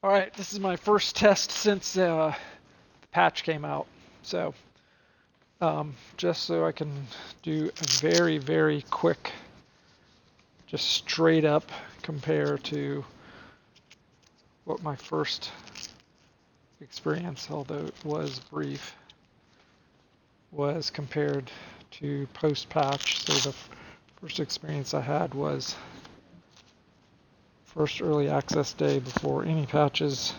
Alright, this is my first test since the patch came out. So, just so I can do a very, very quick, just straight up compare to what my first experience, although it was brief, was compared to post-patch. So the first experience I had was first early access day before any patches.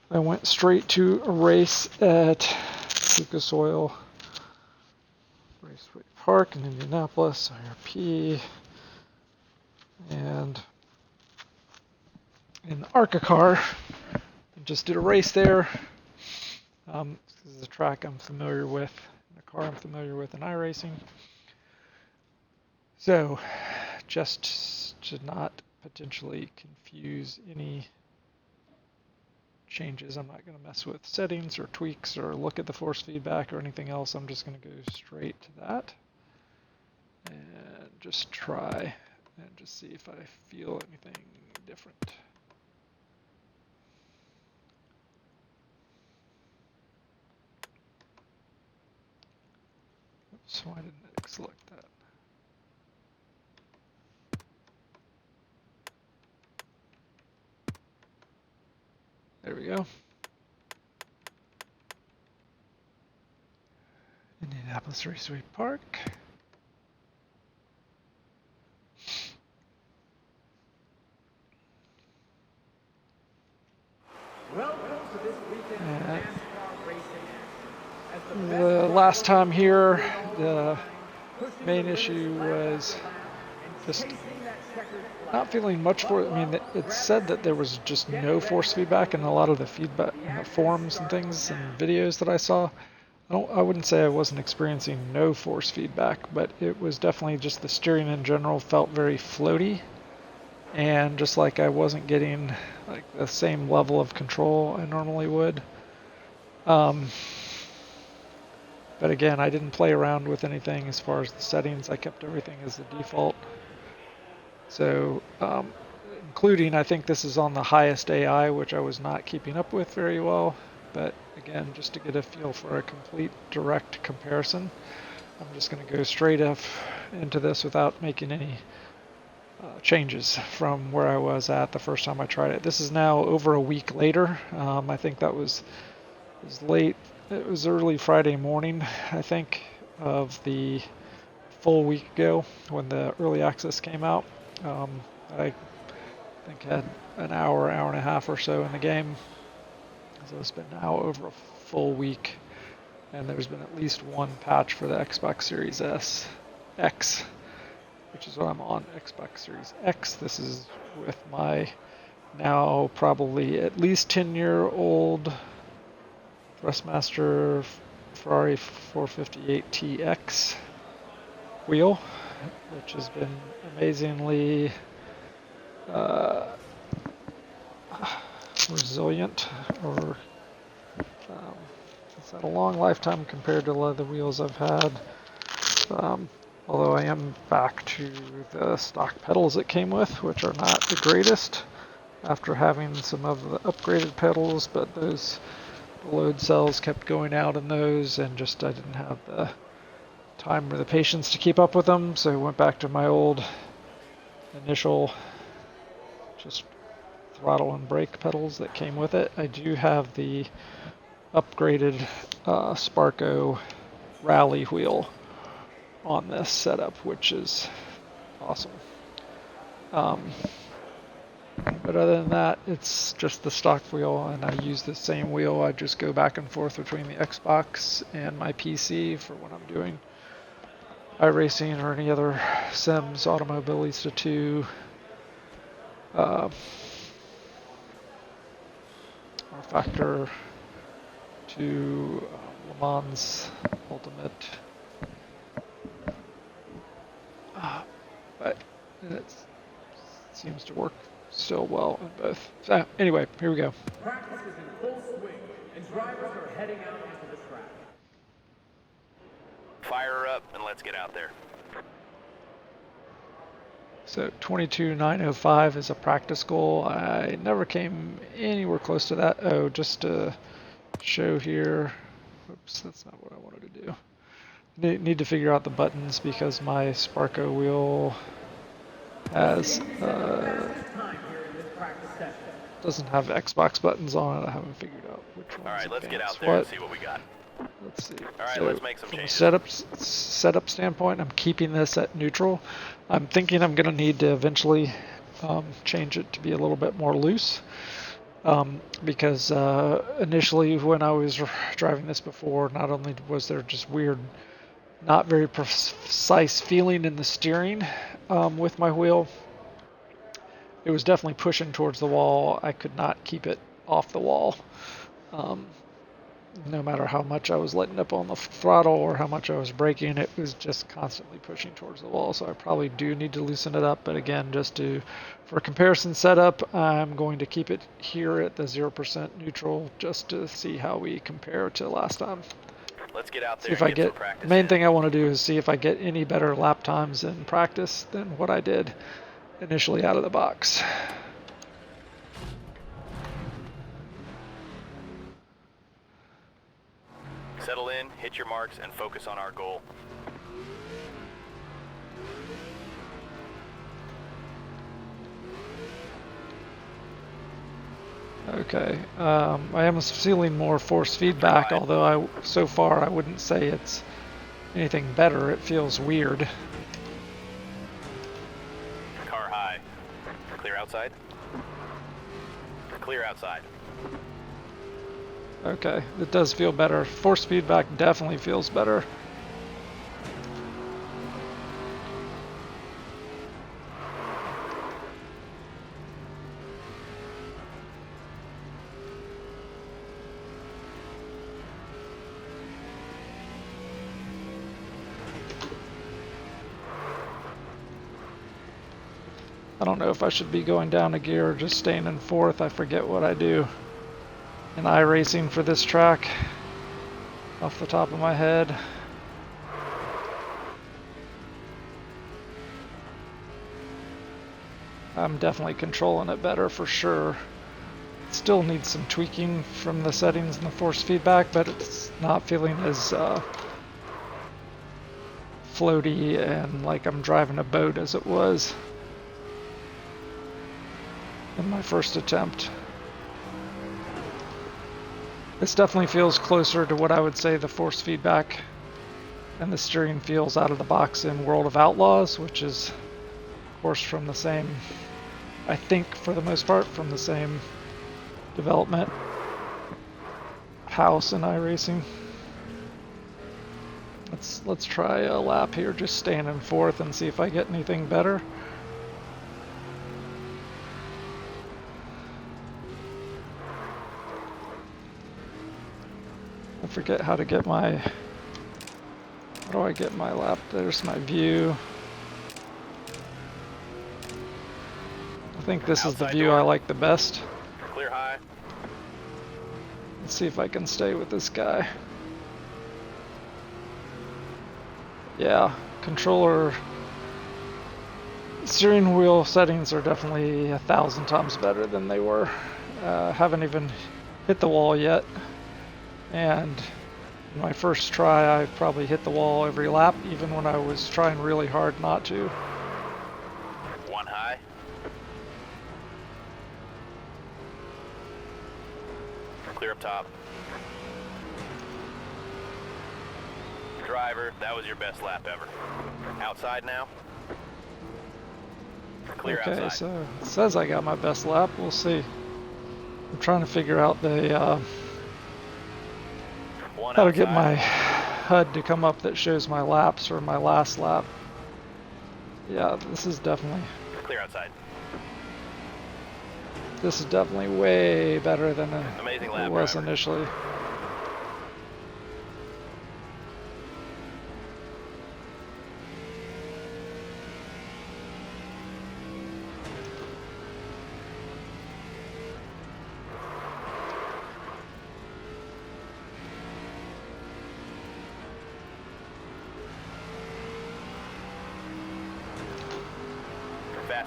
I went straight to a race at Lucas Oil Raceway Park in Indianapolis, IRP, and in the ARCA car. Just did a race there. This is a track I'm familiar with, a car I'm familiar with in iRacing. So, just to not potentially confuse any changes, I'm not going to mess with settings or tweaks or look at the force feedback or anything else. I'm just going to go straight to that and just try and just see if I feel anything different. Oops, why didn't it select that? There we go. Indianapolis Raceway Park. Welcome to this weekend's NASCAR racing. The last time here, the main issue was just not feeling much for it. I mean, it said that there was just no force feedback in a lot of the feedback in the forums and things and videos that I saw. I wouldn't say I wasn't experiencing no force feedback, but it was definitely just the steering in general felt very floaty, and just like I wasn't getting like the same level of control I normally would. But again, I didn't play around with anything as far as the settings. I kept everything as the default. So, including, I think this is on the highest AI, which I was not keeping up with very well. But again, just to get a feel for a complete direct comparison, I'm just going to go straight up into this without making any changes from where I was at the first time I tried it. This is now over a week later. I think that was late. It was early Friday morning, I think, of the full week ago when the early access came out. I think had an hour and a half or so in the game. So it's been now over a full week, and there's been at least one patch for the Xbox Series X, which is what I'm on, Xbox Series X. This is with my now probably at least 10-year-old Thrustmaster Ferrari 458 TX wheel, which has been amazingly resilient, or it's had a long lifetime compared to a lot of the wheels I've had. Although I am back to the stock pedals it came with, which are not the greatest after having some of the upgraded pedals, but those load cells kept going out in those, and just I didn't have the time or the patience to keep up with them, so I went back to my old initial just throttle and brake pedals that came with it. I do have the upgraded Sparco rally wheel on this setup, which is awesome. But other than that, it's just the stock wheel, and I use the same wheel. I just go back and forth between the Xbox and my PC for when I'm doing iRacing or any other sims, Automobilista 2, R Factor 2, Le Mans Ultimate. But it seems to work still well in both. So anyway, here we go. Practice is in full swing, and drivers are heading out onto the track. Fire her up and let's get out there. So 22,905 is a practice goal. I never came anywhere close to that. Oh, just to show here. Oops, that's not what I wanted to do. Need to figure out the buttons because my Sparko wheel has doesn't have Xbox buttons on it. I haven't figured out which ones. All right, let's get out advance there and what. see what we got. Let's see. All right, So let's make some from changes. a setup standpoint, I'm keeping this at neutral. I'm thinking I'm going to need to eventually change it to be a little bit more loose. Because initially when I was driving this before, not only was there just weird, not very precise feeling in the steering with my wheel, it was definitely pushing towards the wall. I could not keep it off the wall. No matter how much I was letting up on the throttle or how much I was braking, it was just constantly pushing towards the wall. So I probably do need to loosen it up. But again, for comparison setup, I'm going to keep it here at the 0% neutral just to see how we compare to last time. Let's get out there See if and I get some get, practice. the main thing I want to do is see if I get any better lap times in practice than what I did initially out of the box. Settle in, hit your marks, and focus on our goal. Okay, I am feeling more force feedback, although so far I wouldn't say it's anything better. It feels weird. Car high. Clear outside. Clear outside. Okay, it does feel better. Force feedback definitely feels better. I don't know if I should be going down a gear or just staying in fourth. I forget what I do in iRacing for this track off the top of my head. I'm definitely controlling it better for sure. Still needs some tweaking from the settings and the force feedback, but it's not feeling as floaty and like I'm driving a boat as it was in my first attempt. This definitely feels closer to what I would say the force feedback and the steering feels out of the box in World of Outlaws, which is, of course, from the same, I think for the most part, from the same development house in iRacing. Let's try a lap here, just staying in fourth and see if I get anything better. I forget how to get my, how do I get my lap? There's my view. I think this is the view I like the best. Clear high. Let's see if I can stay with this guy. Yeah, controller, steering wheel settings are definitely 1,000 times better than they were. Haven't even hit the wall yet. And in my first try, I probably hit the wall every lap, even when I was trying really hard not to. One high. Clear up top. Driver, that was your best lap ever. Outside now. Clear Okay, outside. so it says I got my best lap. We'll see. I'm trying to figure out the One how to get my outside. HUD to come up that shows my laps or my last lap. Yeah, this is definitely Clear outside. way better than Amazing it lap, was driver. initially.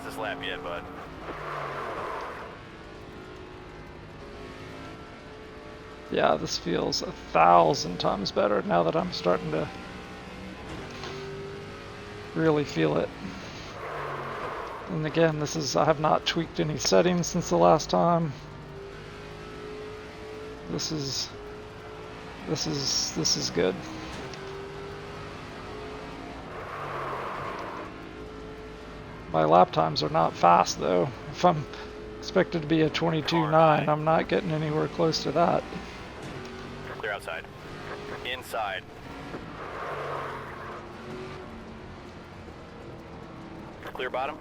fastest lap yet, bud. Yeah, this feels 1,000 times better now that I'm starting to really feel it. And again, I have not tweaked any settings since the last time. This is good. My lap times are not fast though. If I'm expected to be a 22.9, I'm not getting anywhere close to that. Clear outside. Inside. Clear bottom.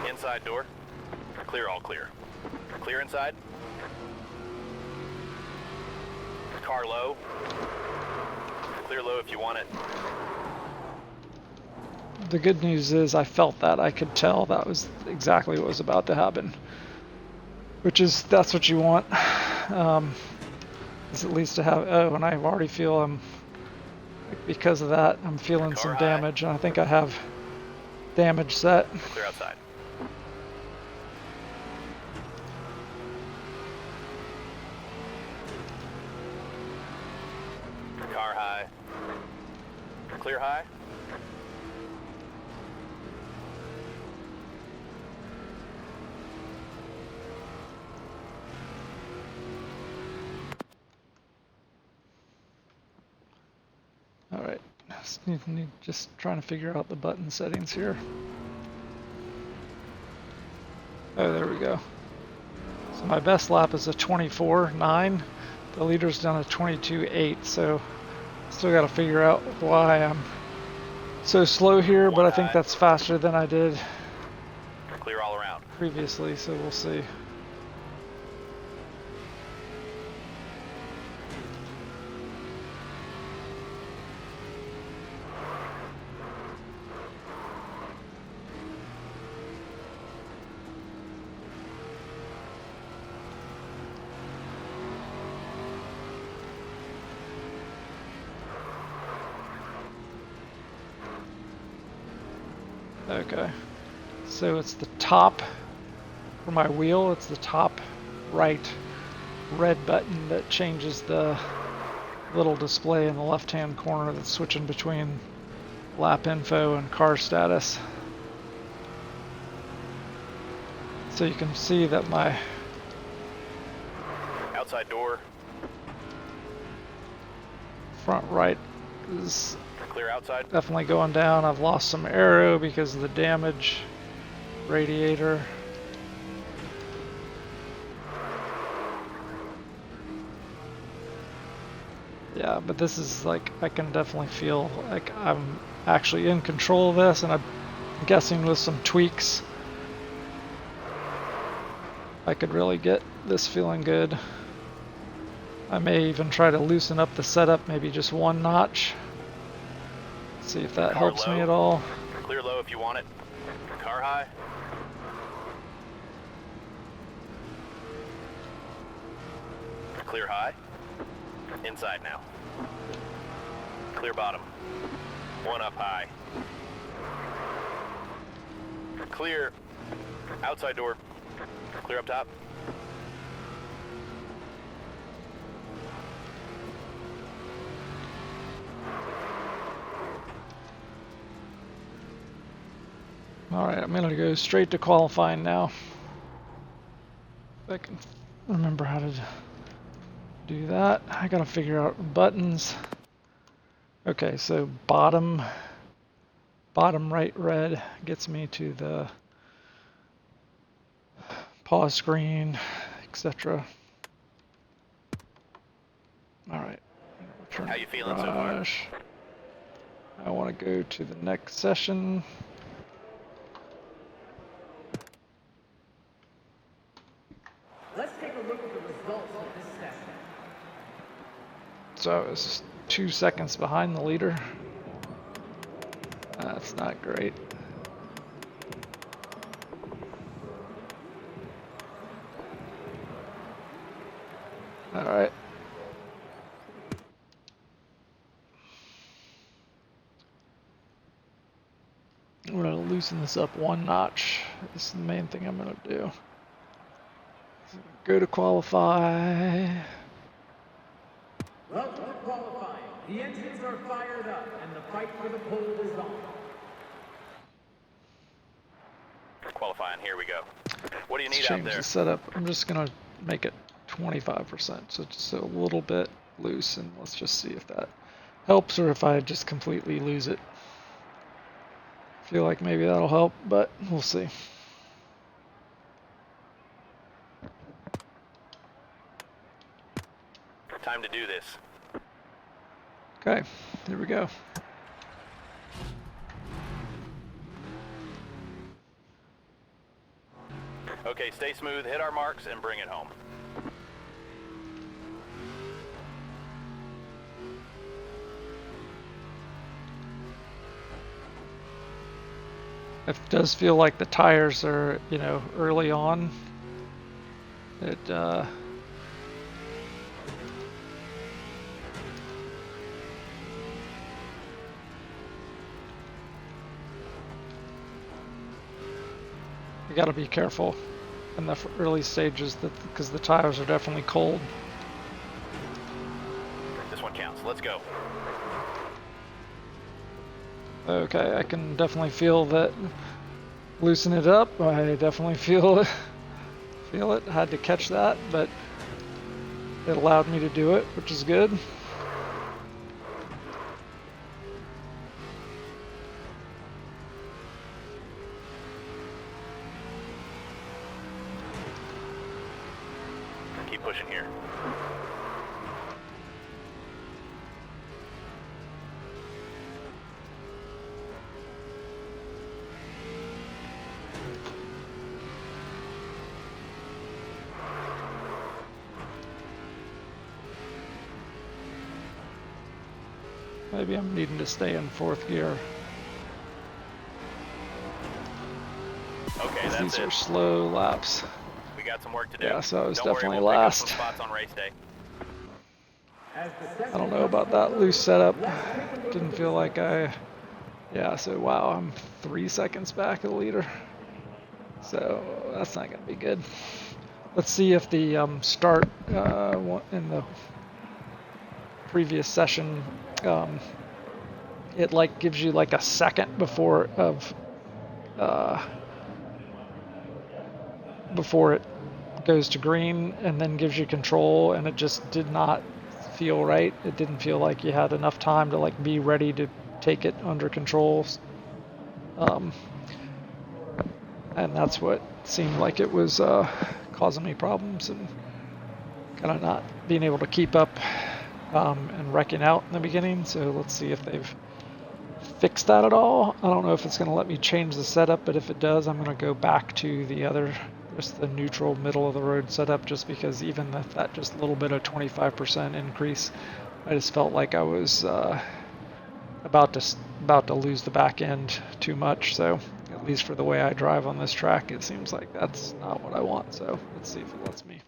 Inside door. Clear, all clear. Clear inside. Car low. Clear low if you want it. The good news is I felt that. I could tell that was exactly what was about to happen. That's what you want. Is at least to have, oh, and I already feel because of that, I'm feeling some damage, and I think I have damage set. Clear outside. Car high. Clear high. Alright, just trying to figure out the button settings here. Oh, there we go. So my best lap is a 24.9. The leader's done a 22.8, so still got to figure out why I'm so slow here, but I think that's faster than I did Clear all around. previously, so we'll see. Okay, so it's the top for my wheel, it's the top right red button that changes the little display in the left hand corner that's switching between lap info and car status. So you can see that my Outside door. front right is Clear outside. definitely going down. I've lost some aero because of the damage. Radiator. Yeah, but this is like, I can definitely feel like I'm actually in control of this, and I'm guessing with some tweaks I could really get this feeling good. I may even try to loosen up the setup, maybe just one notch. See if that helps me at all. Clear low if you want it. Car high. Clear high. Inside now. Clear bottom. One up high. Clear. Outside door. Clear up top. Alright, I'm going to go straight to qualifying now. If I can remember how to do that. I got to figure out buttons. Okay, so bottom right red gets me to the pause screen, etc. Alright. How you feeling so far? I want to go to the next session. Let's take a look at the results of this session. So I was 2 seconds behind the leader. That's not great. Alright. I'm going to loosen this up one notch. This is the main thing I'm going to do. Go to qualify. Welcome to qualifying. The engines are fired up and the fight for the pole is on. Qualifying, here we go. What do you Let's need out change there? the setup. I'm just going to make it 25%, so just a little bit loose, and let's just see if that helps or if I just completely lose it. Feel like maybe that'll help, but we'll see. Time to do this. Okay, here we go. Okay, stay smooth, hit our marks, and bring it home. It does feel like the tires are, early on. It, you gotta be careful in the early stages because the tires are definitely cold. This one counts. Let's go. Okay, I can definitely feel that. Loosen it up. I definitely feel it. Feel it. Had to catch that, but it allowed me to do it, which is good. Keep pushing here. Maybe I'm needing to stay in fourth gear. Okay, that's These are it. slow laps. We got some work to do. Yeah, so I was Don't worry, definitely we'll pick up last. some spots on race day. I don't know about that loose setup. Didn't feel like yeah, so wow, I'm 3 seconds back of the leader. So that's not going to be good. Let's see if the start in the previous session, it like gives you like a second before it goes to green, and then gives you control, and it just did not feel right. It didn't feel like you had enough time to like be ready to take it under control. And that's what seemed like it was causing me problems and kind of not being able to keep up and wrecking out in the beginning. So let's see if they've fixed that at all. I don't know if it's going to let me change the setup, but if it does, I'm going to go back to just the neutral middle of the road setup, just because even if that just little bit of 25% increase, I just felt like I was about to lose the back end too much. So at least for the way I drive on this track, it seems like that's not what I want. So let's see if it lets me.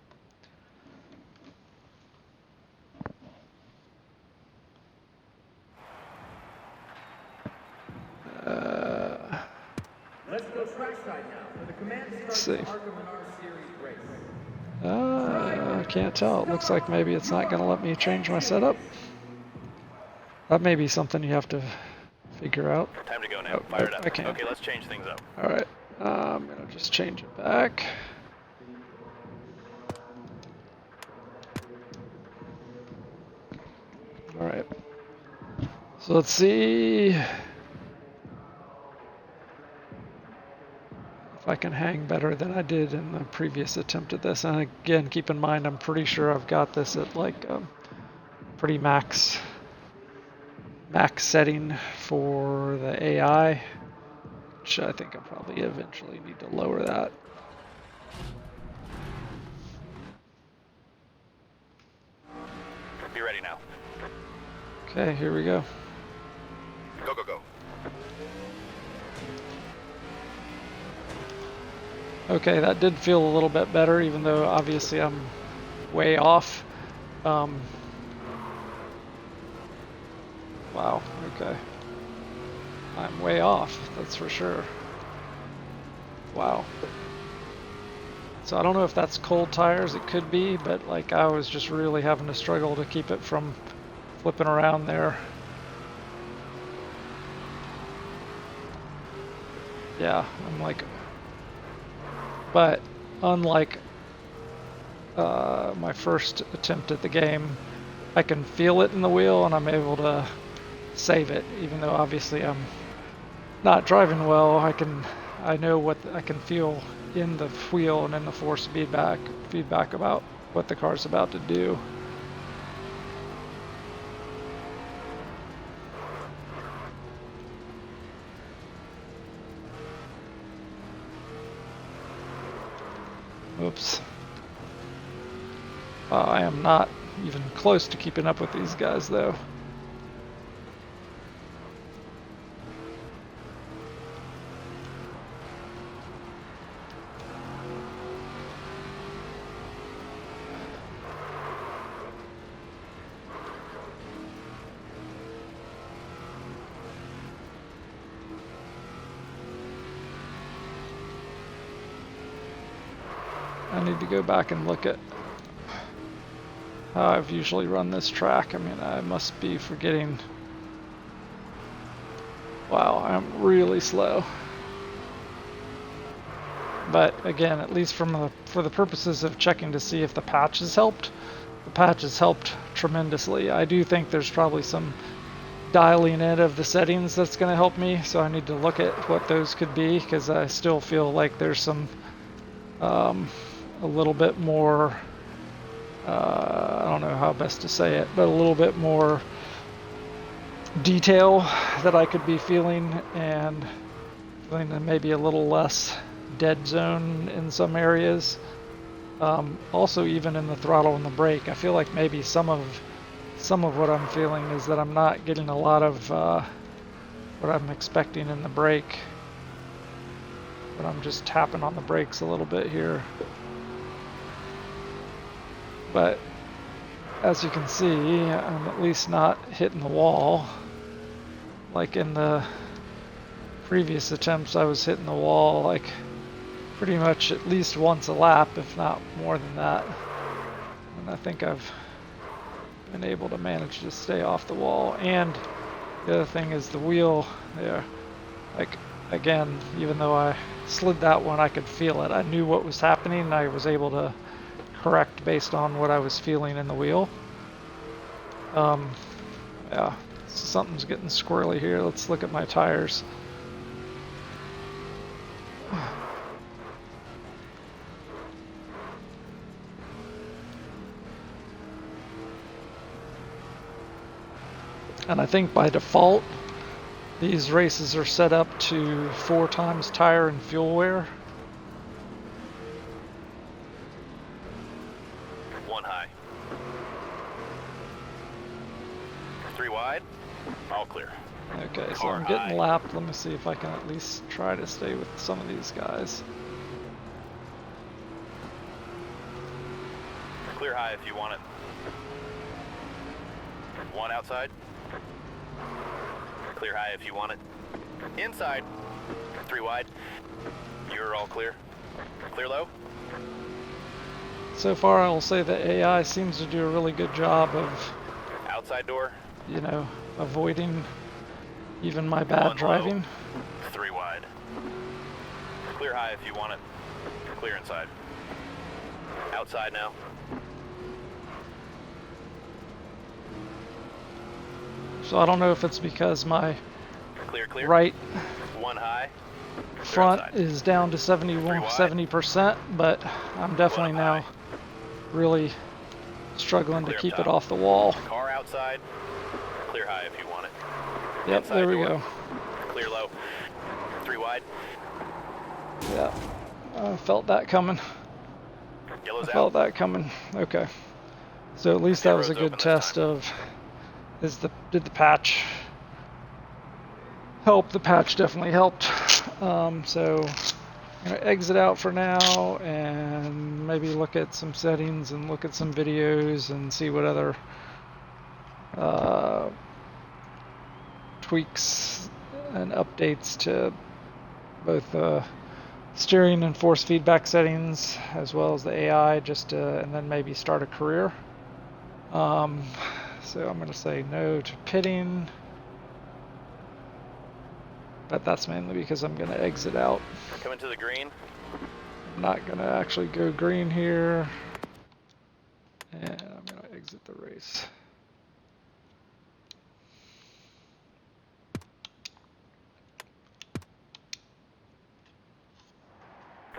Let's go trackside now for the command Let's start see. Arkham and R Series race. I can't tell. It looks like maybe it's not going to let me change my setup. That may be something you have to figure out. Time to go now. Oh, Fire nope, it up. I can't. Okay, let's change things up. All right, I'm going to just change it back. All right. So let's see if I can hang better than I did in the previous attempt at this. And again, keep in mind, I'm pretty sure I've got this at like pretty max setting for the AI, which I think I'll probably eventually need to lower that. Be ready now. Okay, here we go. Go, go, go. Okay, that did feel a little bit better, even though obviously I'm way off. Wow, okay. I'm way off, that's for sure. Wow. So I don't know if that's cold tires, it could be, but like I was just really having to struggle to keep it from flipping around there. Yeah, I'm like, but unlike my first attempt at the game, I can feel it in the wheel and I'm able to save it, even though obviously I'm not driving well. I know what I can feel in the wheel and in the force feedback about what the car's about to do. Oops. I am not even close to keeping up with these guys though. I need to go back and look at how I've usually run this track. I mean, I must be forgetting. Wow, I'm really slow. But again, at least for the purposes of checking to see if the patch has helped, the patch has helped tremendously. I do think there's probably some dialing in of the settings that's going to help me, so I need to look at what those could be, because I still feel like there's some a little bit more, I don't know how best to say it, but a little bit more detail that I could be feeling, and feeling maybe a little less dead zone in some areas. Also, even in the throttle and the brake, I feel like maybe some of what I'm feeling is that I'm not getting a lot of what I'm expecting in the brake, but I'm just tapping on the brakes a little bit here. But as you can see, I'm at least not hitting the wall. Like in the previous attempts, I was hitting the wall like pretty much at least once a lap, if not more than that. And I think I've been able to manage to stay off the wall. And the other thing is the wheel there. Like, again, even though I slid that one, I could feel it. I knew what was happening, and I was able to correct based on what I was feeling in the wheel. Yeah, so something's getting squirrely here. Let's look at my tires. And I think by default, these races are set up to 4 times tire and fuel wear. 1 high. 3 wide. All clear. Okay, so I'm getting lapped. Let me see if I can at least try to stay with some of these guys. Clear high if you want it. 1 outside. Clear high if you want it. Inside. 3 wide. You're all clear. Clear low. So far, I will say that AI seems to do a really good job of, Outside door. you know, avoiding even my bad 1 driving. low. 3 wide. Clear high if you want it. Clear inside. Outside now. So I don't know if it's because my Clear, clear. right 1 high. front inside. is down to 70%, but I'm definitely One up now really struggling to Clear up keep it top. off the wall. Car outside. Clear high if you want it. Yep, Inside there we door. go. Clear low. 3 wide. Yeah, I felt that coming. Yellow's I felt out. that coming. Okay, so at least that was a good test of did the patch help? The patch definitely helped. So I'm gonna exit out for now and maybe look at some settings and look at some videos and see what other tweaks and updates to both steering and force feedback settings, as well as the AI, and then maybe start a career. So I'm going to say no to pitting, but that's mainly because I'm going to exit out. Coming to the green. I'm not going to actually go green here, and I'm going to exit the race.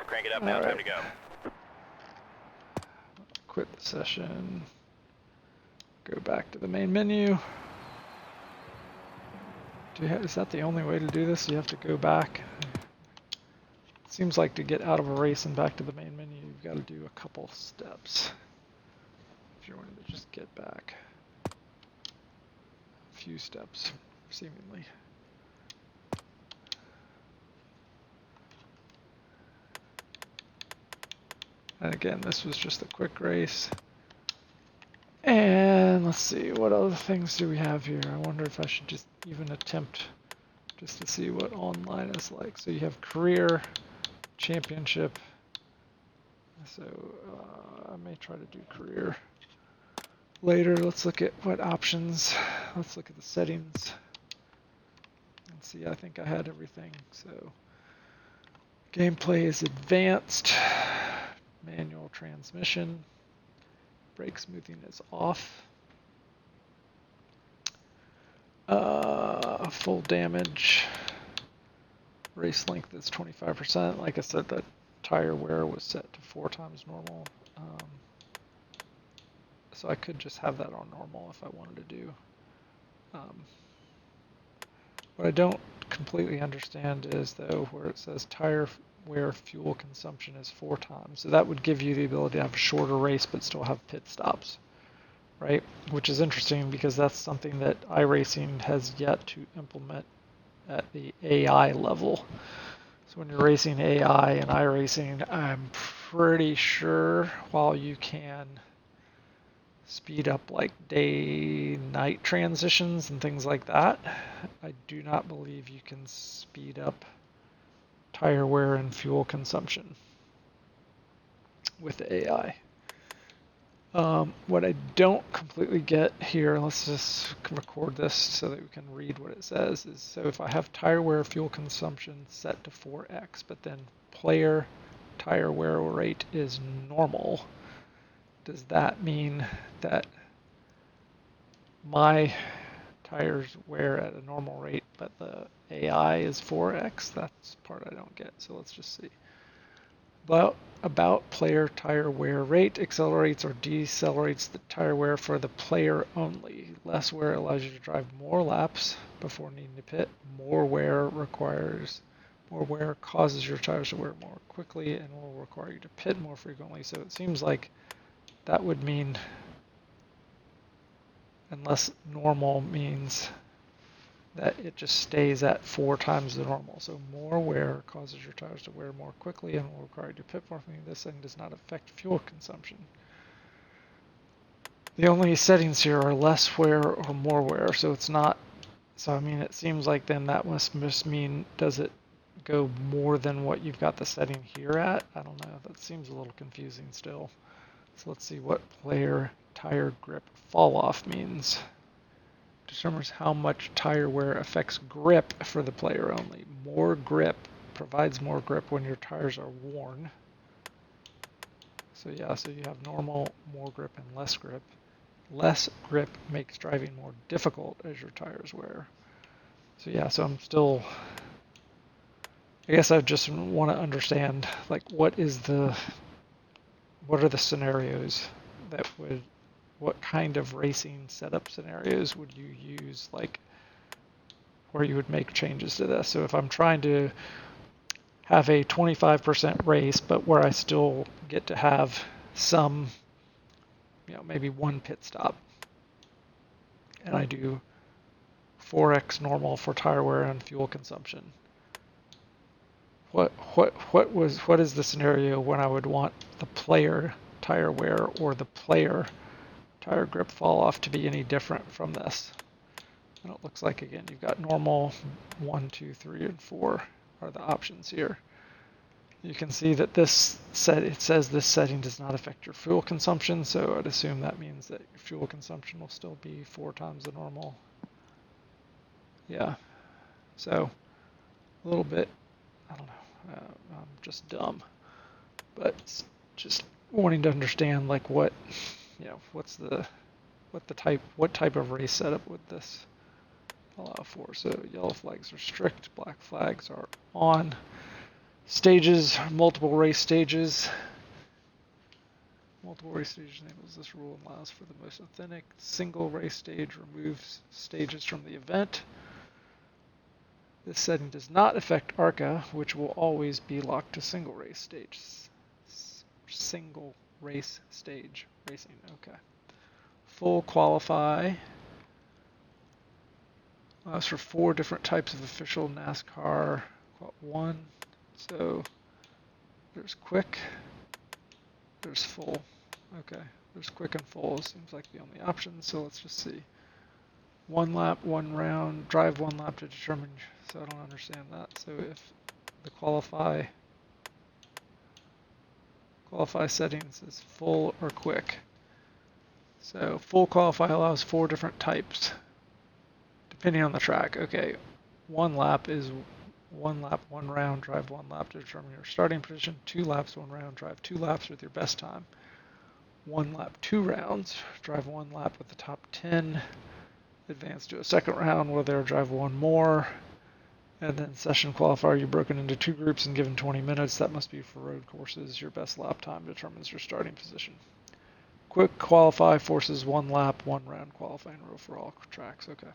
Crank it up All now, right. time to go. Quit the session. Go back to the main menu. Is that the only way to do this? You have to go back. It seems like to get out of a race and back to the main menu, you've got to do a couple steps. If you wanted to just get back. A few steps, seemingly. And again, this was just a quick race. And let's see, what other things do we have here? I wonder if I should just even attempt just to see what online is like. So you have career, championship. So I may try to do career later. Let's look at what options. Let's look at the settings. And see, I think I had everything. So gameplay is advanced. Manual transmission. Brake smoothing is off. Full damage. Race length is 25%. Like I said, the tire wear was set to 4 times normal. So I could just have that on normal if I wanted to do. What I don't completely understand is, though, where it says tire wear fuel consumption is 4 times. So that would give you the ability to have a shorter race but still have pit stops, right? Which is interesting because that's something that iRacing has yet to implement at the AI level. So when you're racing AI and iRacing, I'm pretty sure while you can speed up like day-night transitions and things like that, I do not believe you can speed up tire wear and fuel consumption with the AI. What I don't completely get here, let's just record this so that we can read what it says, is so if I have tire wear fuel consumption set to 4x, but then player tire wear rate is normal, does that mean that my tires wear at a normal rate, but the AI is 4x? That's the part I don't get, so let's just see. About player tire wear rate accelerates or decelerates the tire wear for the player only. Less wear allows you to drive more laps before needing to pit. More wear causes your tires to wear more quickly and will require you to pit more frequently. So it seems like that would mean, unless normal means that it just stays at 4 times the normal. So more wear causes your tires to wear more quickly and will require you to pit more frequently. This thing does not affect fuel consumption. The only settings here are less wear or more wear, so it's not. So I mean, it seems like then that must mean, does it go more than what you've got the setting here at? I don't know. That seems a little confusing still. So let's see what player tire grip fall off means. Determines how much tire wear affects grip for the player only. More grip provides more grip when your tires are worn. So yeah, so you have normal, more grip, and less grip. Less grip makes driving more difficult as your tires wear. So yeah, so I'm still, I guess I just want to understand, like, what are the scenarios that would, what kind of racing setup scenarios would you use, like, where you would make changes to this? So if I'm trying to have a 25% race, but where I still get to have some, maybe one pit stop, and I do 4x normal for tire wear and fuel consumption. What is the scenario when I would want the player tire wear or the player tire grip fall off to be any different from this? And it looks like, again, you've got normal, 1, 2, 3, and 4 are the options here. You can see that it says this setting does not affect your fuel consumption, so I'd assume that means that your fuel consumption will still be 4 times the normal. Yeah, so a little bit, I don't know, I'm just dumb, but just wanting to understand like what type of race setup would this allow for. So yellow flags are strict, black flags are on. Stages, multiple race stages. Multiple race stage enables this rule and allows for the most authentic single race stage, removes stages from the event. This setting does not affect ARCA, which will always be locked to single race stage. Single race stage racing, okay. Full qualify allows for 4 different types of official NASCAR. One, so there's quick, there's full. Okay, there's quick and full. Seems like the only option, so let's just see. 1 lap, 1 round, drive 1 lap to determine. So I don't understand that. So if the qualify settings is full or quick. So full qualify allows 4 different types depending on the track. Okay, 1 lap is 1 lap, 1 round, drive 1 lap to determine your starting position. 2 laps, 1 round, drive 2 laps with your best time. 1 lap, 2 rounds, drive 1 lap with the top 10. Advance to a second round where they'll drive 1 more. And then session qualifier, you're broken into 2 groups and given 20 minutes. That must be for road courses. Your best lap time determines your starting position. Quick qualify forces 1 lap, 1 round qualifying rule for all tracks. Okay.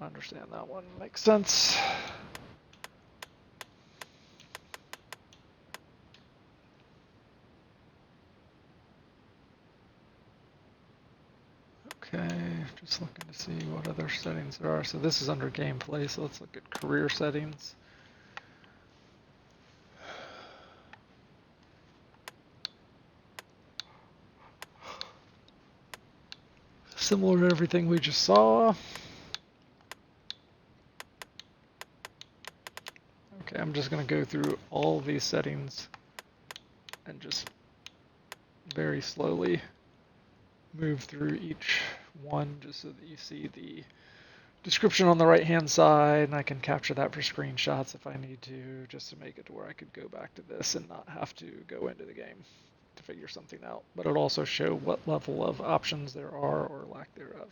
I understand that one. Makes sense. Okay, just looking to see what other settings there are. So this is under gameplay, so let's look at career settings. Similar to everything we just saw. Okay, I'm just going to go through all of these settings and just very slowly move through each one just so that you see the description on the right hand side, and I can capture that for screenshots if I need to, just to make it to where I could go back to this and not have to go into the game to figure something out. But it'll also show what level of options there are or lack thereof.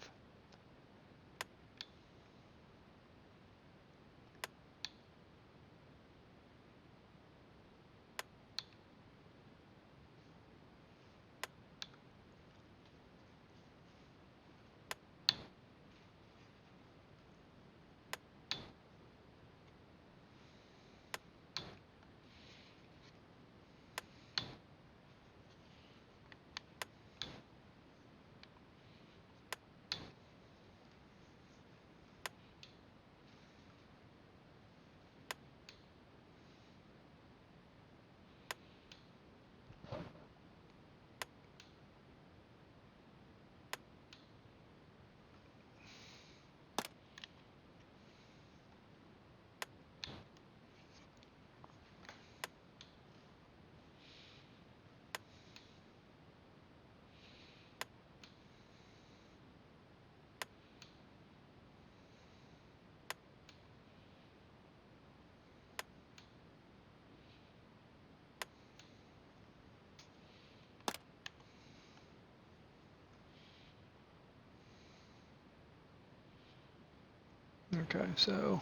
Okay, so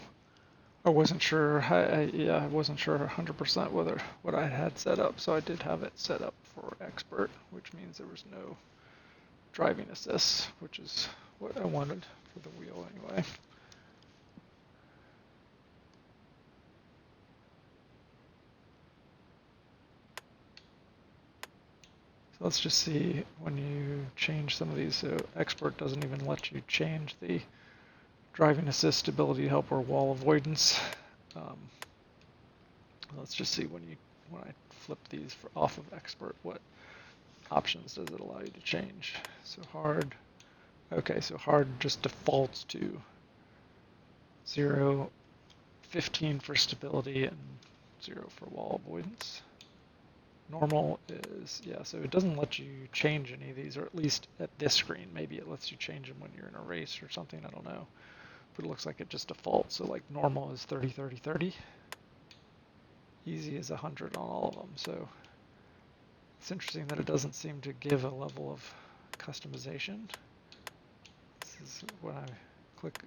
I wasn't sure. I wasn't sure 100% whether what I had set up, so I did have it set up for expert, which means there was no driving assist, which is what I wanted for the wheel anyway. So let's just see when you change some of these. So expert doesn't even let you change the driving assist, stability help, or wall avoidance. Let's just see when I flip these off of expert, what options does it allow you to change? So hard, Okay, so hard just defaults to 0, 15 for stability, and 0 for wall avoidance. Normal is, yeah, so it doesn't let you change any of these, or at least at this screen. Maybe it lets you change them when you're in a race or something, I don't know. But it looks like it just defaults. So like normal is 30, 30, 30. Easy is 100 on all of them. So it's interesting that it doesn't seem to give a level of customization. This is when I click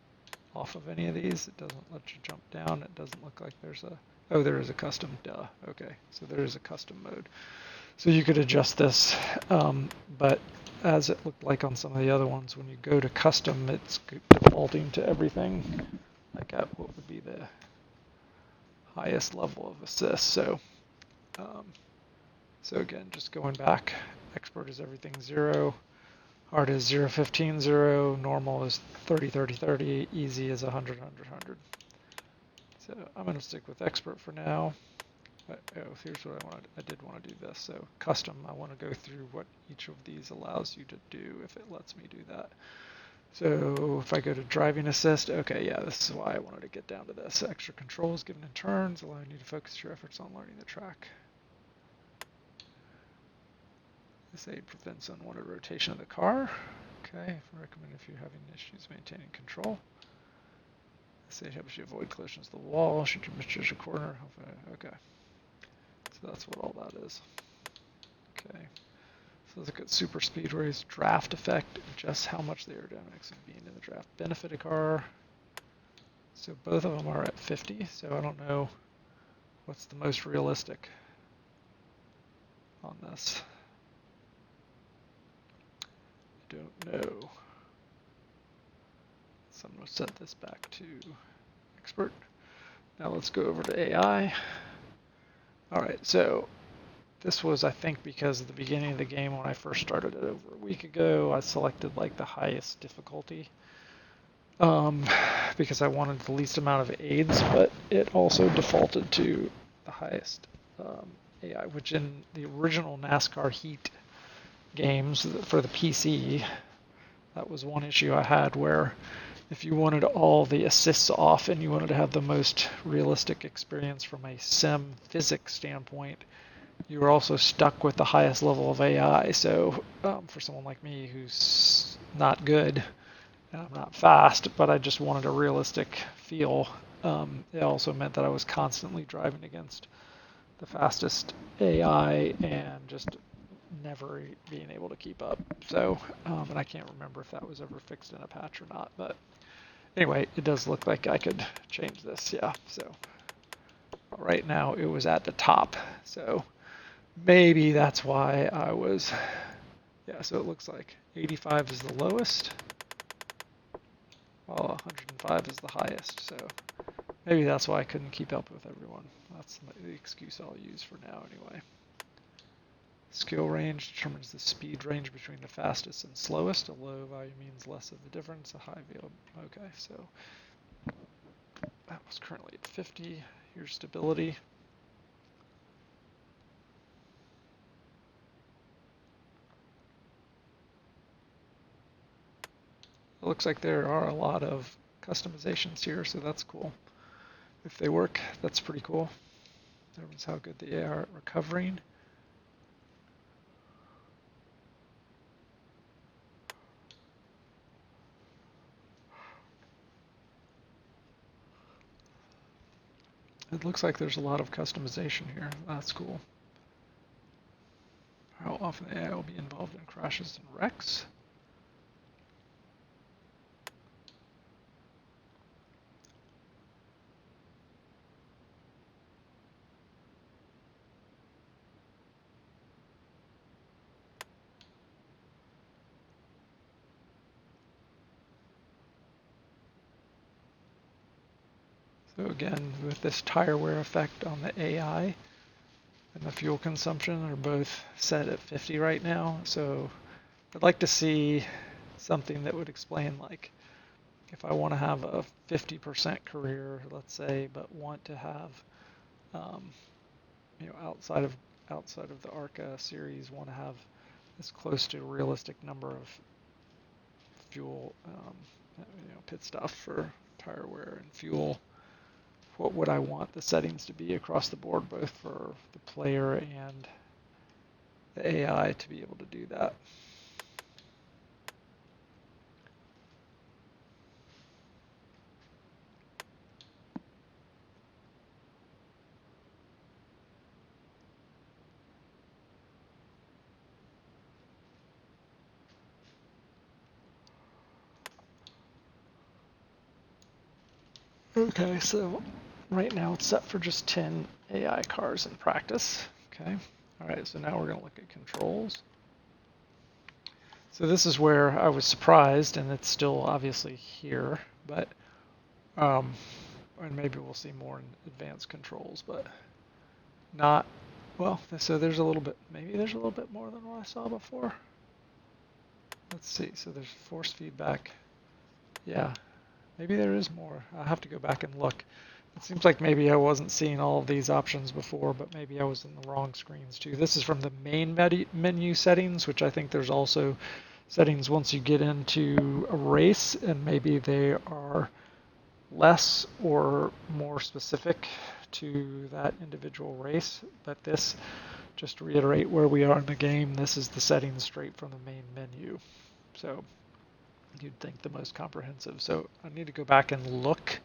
off of any of these, it doesn't let you jump down. It doesn't look like there's a, oh, there is a custom, duh. Okay, so there is a custom mode. So you could adjust this, but as it looked like on some of the other ones, when you go to custom, it's defaulting to everything, like at what would be the highest level of assist. So again, just going back, expert is everything 0, hard is 0, 15, 0, normal is 30, 30, 30, easy is 100, 100, 100. So I'm going to stick with expert for now. Oh, here's what I wanted. I did want to do this. So custom, I want to go through what each of these allows you to do if it lets me do that. So if I go to driving assist, okay, yeah, this is why I wanted to get down to this. Extra controls given in turns, allowing you to focus your efforts on learning the track. This aid prevents unwanted rotation of the car. Okay, I recommend if you're having issues maintaining control. This aid helps you avoid collisions to the wall. Should you misjudge a corner? Okay, so that's what all that is. Okay. So let's look at super speedways, draft effect, adjusts how much the aerodynamics of being in the draft benefit a car. So both of them are at 50, so I don't know what's the most realistic on this. I don't know. So I'm going to set this back to expert. Now let's go over to AI. All right, so this was, I think, because at the beginning of the game when I first started it over a week ago, I selected like the highest difficulty because I wanted the least amount of aids, but it also defaulted to the highest AI, which in the original NASCAR Heat games for the PC, that was one issue I had where if you wanted all the assists off and you wanted to have the most realistic experience from a sim physics standpoint, you were also stuck with the highest level of AI. So for someone like me who's not good, and I'm not fast, but I just wanted a realistic feel, it also meant that I was constantly driving against the fastest AI and just never being able to keep up. So, and I can't remember if that was ever fixed in a patch or not, but anyway, it does look like I could change this, yeah. So right now it was at the top, so maybe that's why I was, yeah, so it looks like 85 is the lowest, while 105 is the highest, so maybe that's why I couldn't keep up with everyone. That's the excuse I'll use for now anyway. Skill range determines the speed range between the fastest and slowest. A low value means less of the difference. A high value, okay, so that was currently at 50. Here's stability. It looks like there are a lot of customizations here, so that's cool. If they work, that's pretty cool. Determines how good they are at recovering. It looks like there's a lot of customization here. That's cool. How often the AI will be involved in crashes and wrecks. So again, with this tire wear effect on the AI and the fuel consumption are both set at 50 right now. So I'd like to see something that would explain, like, if I want to have a 50% career, let's say, but want to have, outside of the ARCA series, want to have as close to a realistic number of fuel, pit stuff for tire wear and fuel. What would I want the settings to be across the board, both for the player and the AI to be able to do that? Okay, so right now it's set for just 10 AI cars in practice. Okay, all right, so now we're going to look at controls. So this is where I was surprised, and it's still obviously here, but and maybe we'll see more in advanced controls, but not, well, so there's a little bit, maybe there's a little bit more than what I saw before. Let's see, so there's force feedback. Yeah, maybe there is more. I'll have to go back and look. It seems like maybe I wasn't seeing all of these options before, but maybe I was in the wrong screens too. This is from the main menu settings, which I think there's also settings once you get into a race, and maybe they are less or more specific to that individual race. But this, just to reiterate where we are in the game, this is the settings straight from the main menu. So you'd think the most comprehensive. So I need to go back and look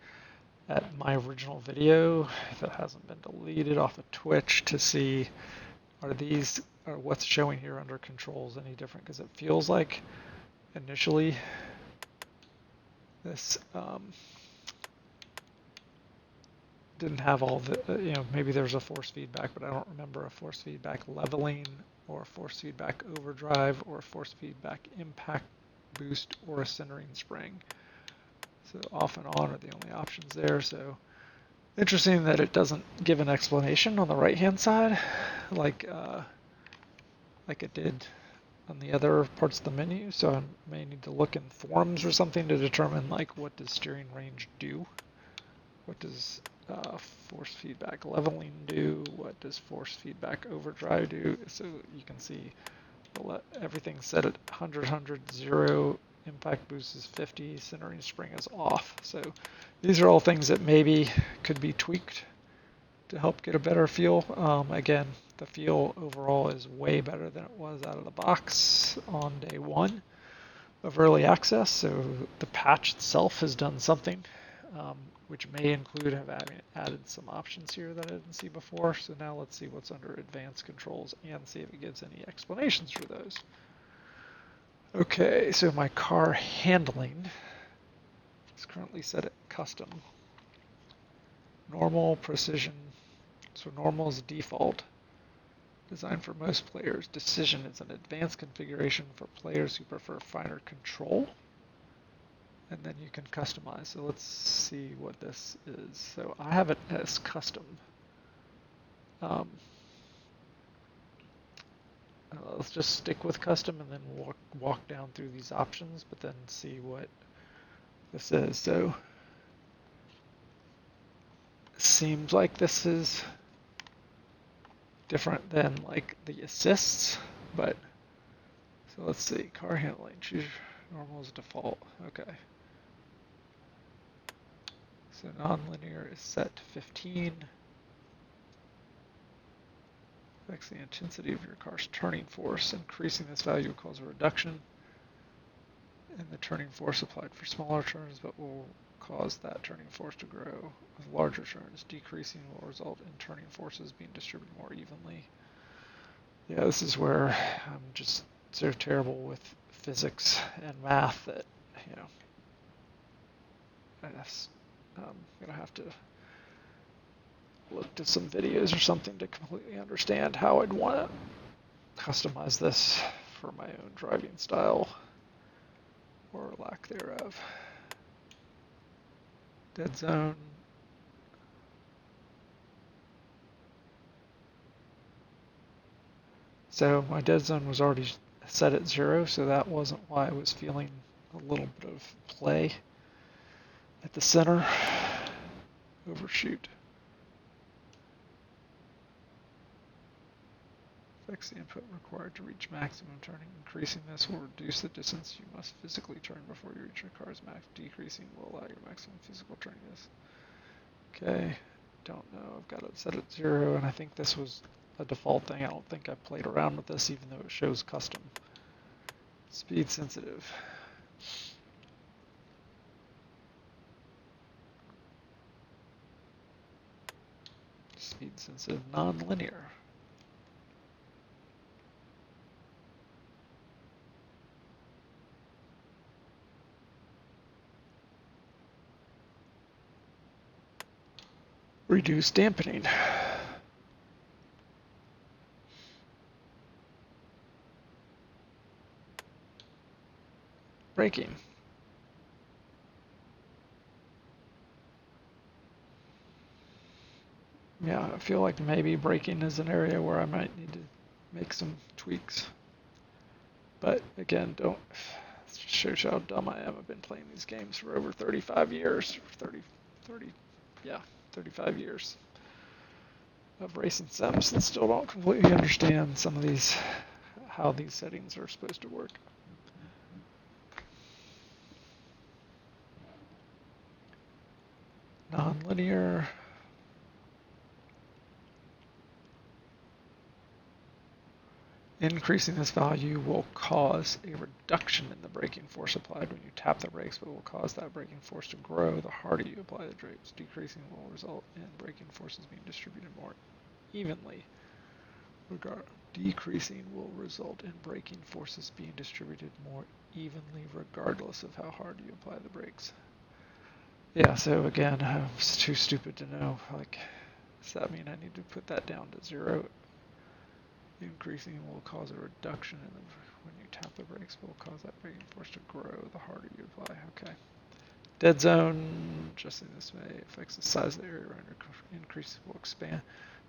at my original video, if it hasn't been deleted off of Twitch, to see are these, or what's showing here under controls any different, because it feels like initially this didn't have all the, maybe there's a force feedback, but I don't remember a force feedback leveling or a force feedback overdrive or a force feedback impact boost or a centering spring. So off and on are the only options there. So interesting that it doesn't give an explanation on the right hand side like it did on the other parts of the menu. So I may need to look in forums or something to determine like what does steering range do, what does force feedback leveling do, what does force feedback overdrive do. So you can see everything's set at 100, 100, 0, impact boost is 50, centering spring is off. So these are all things that maybe could be tweaked to help get a better feel. Again, the feel overall is way better than it was out of the box on day one of early access. So the patch itself has done something, which may include added some options here that I didn't see before. So now let's see what's under advanced controls and see if it gives any explanations for those. Okay, so my car handling is currently set at custom. Normal, precision. So normal is default. Designed for most players. Decision is an advanced configuration for players who prefer finer control. And then you can customize. So let's see what this is. So I have it as custom. Let's just stick with custom and then walk down through these options, but then see what this is. So it seems like this is different than like the assists, but so let's see. Car handling, choose normal as default. Okay. So nonlinear is set to 15. Affects the intensity of your car's turning force. Increasing this value will cause a reduction in the turning force applied for smaller turns, but will cause that turning force to grow with larger turns. Decreasing will result in turning forces being distributed more evenly. Yeah, this is where I'm just so terrible with physics and math that, I'm going to have to look to some videos or something to completely understand how I'd want to customize this for my own driving style or lack thereof. Dead zone. So my dead zone was already set at 0, so that wasn't why I was feeling a little bit of play at the center. Overshoot. Affects the input required to reach maximum turning. Increasing this will reduce the distance you must physically turn before you reach your car's max. Decreasing will allow your maximum physical turning distance. Okay, don't know. I've got it set at 0, and I think this was a default thing. I don't think I played around with this, even though it shows custom. Speed sensitive. Speed sensitive non-linear. Reduce dampening. Braking. Yeah, I feel like maybe braking is an area where I might need to make some tweaks. But again, don't. It just shows you how dumb I am. I've been playing these games for over 35 years. 30, yeah, 35 years of racing sims and still don't completely understand some of these, how these settings are supposed to work. Non-linear. Increasing this value will cause a reduction in the braking force applied when you tap the brakes, but will cause that braking force to grow the harder you apply the brakes. Decreasing will result in braking forces being distributed more evenly. Decreasing will result in braking forces being distributed more evenly regardless of how hard you apply the brakes. Yeah, so again, I was too stupid to know, like, does that mean I need to put that down to 0? Increasing will cause a reduction in when you tap the brakes, will cause that braking force to grow the harder you apply. Okay. Dead zone, adjusting this may affects the size of the area around your increase will expand.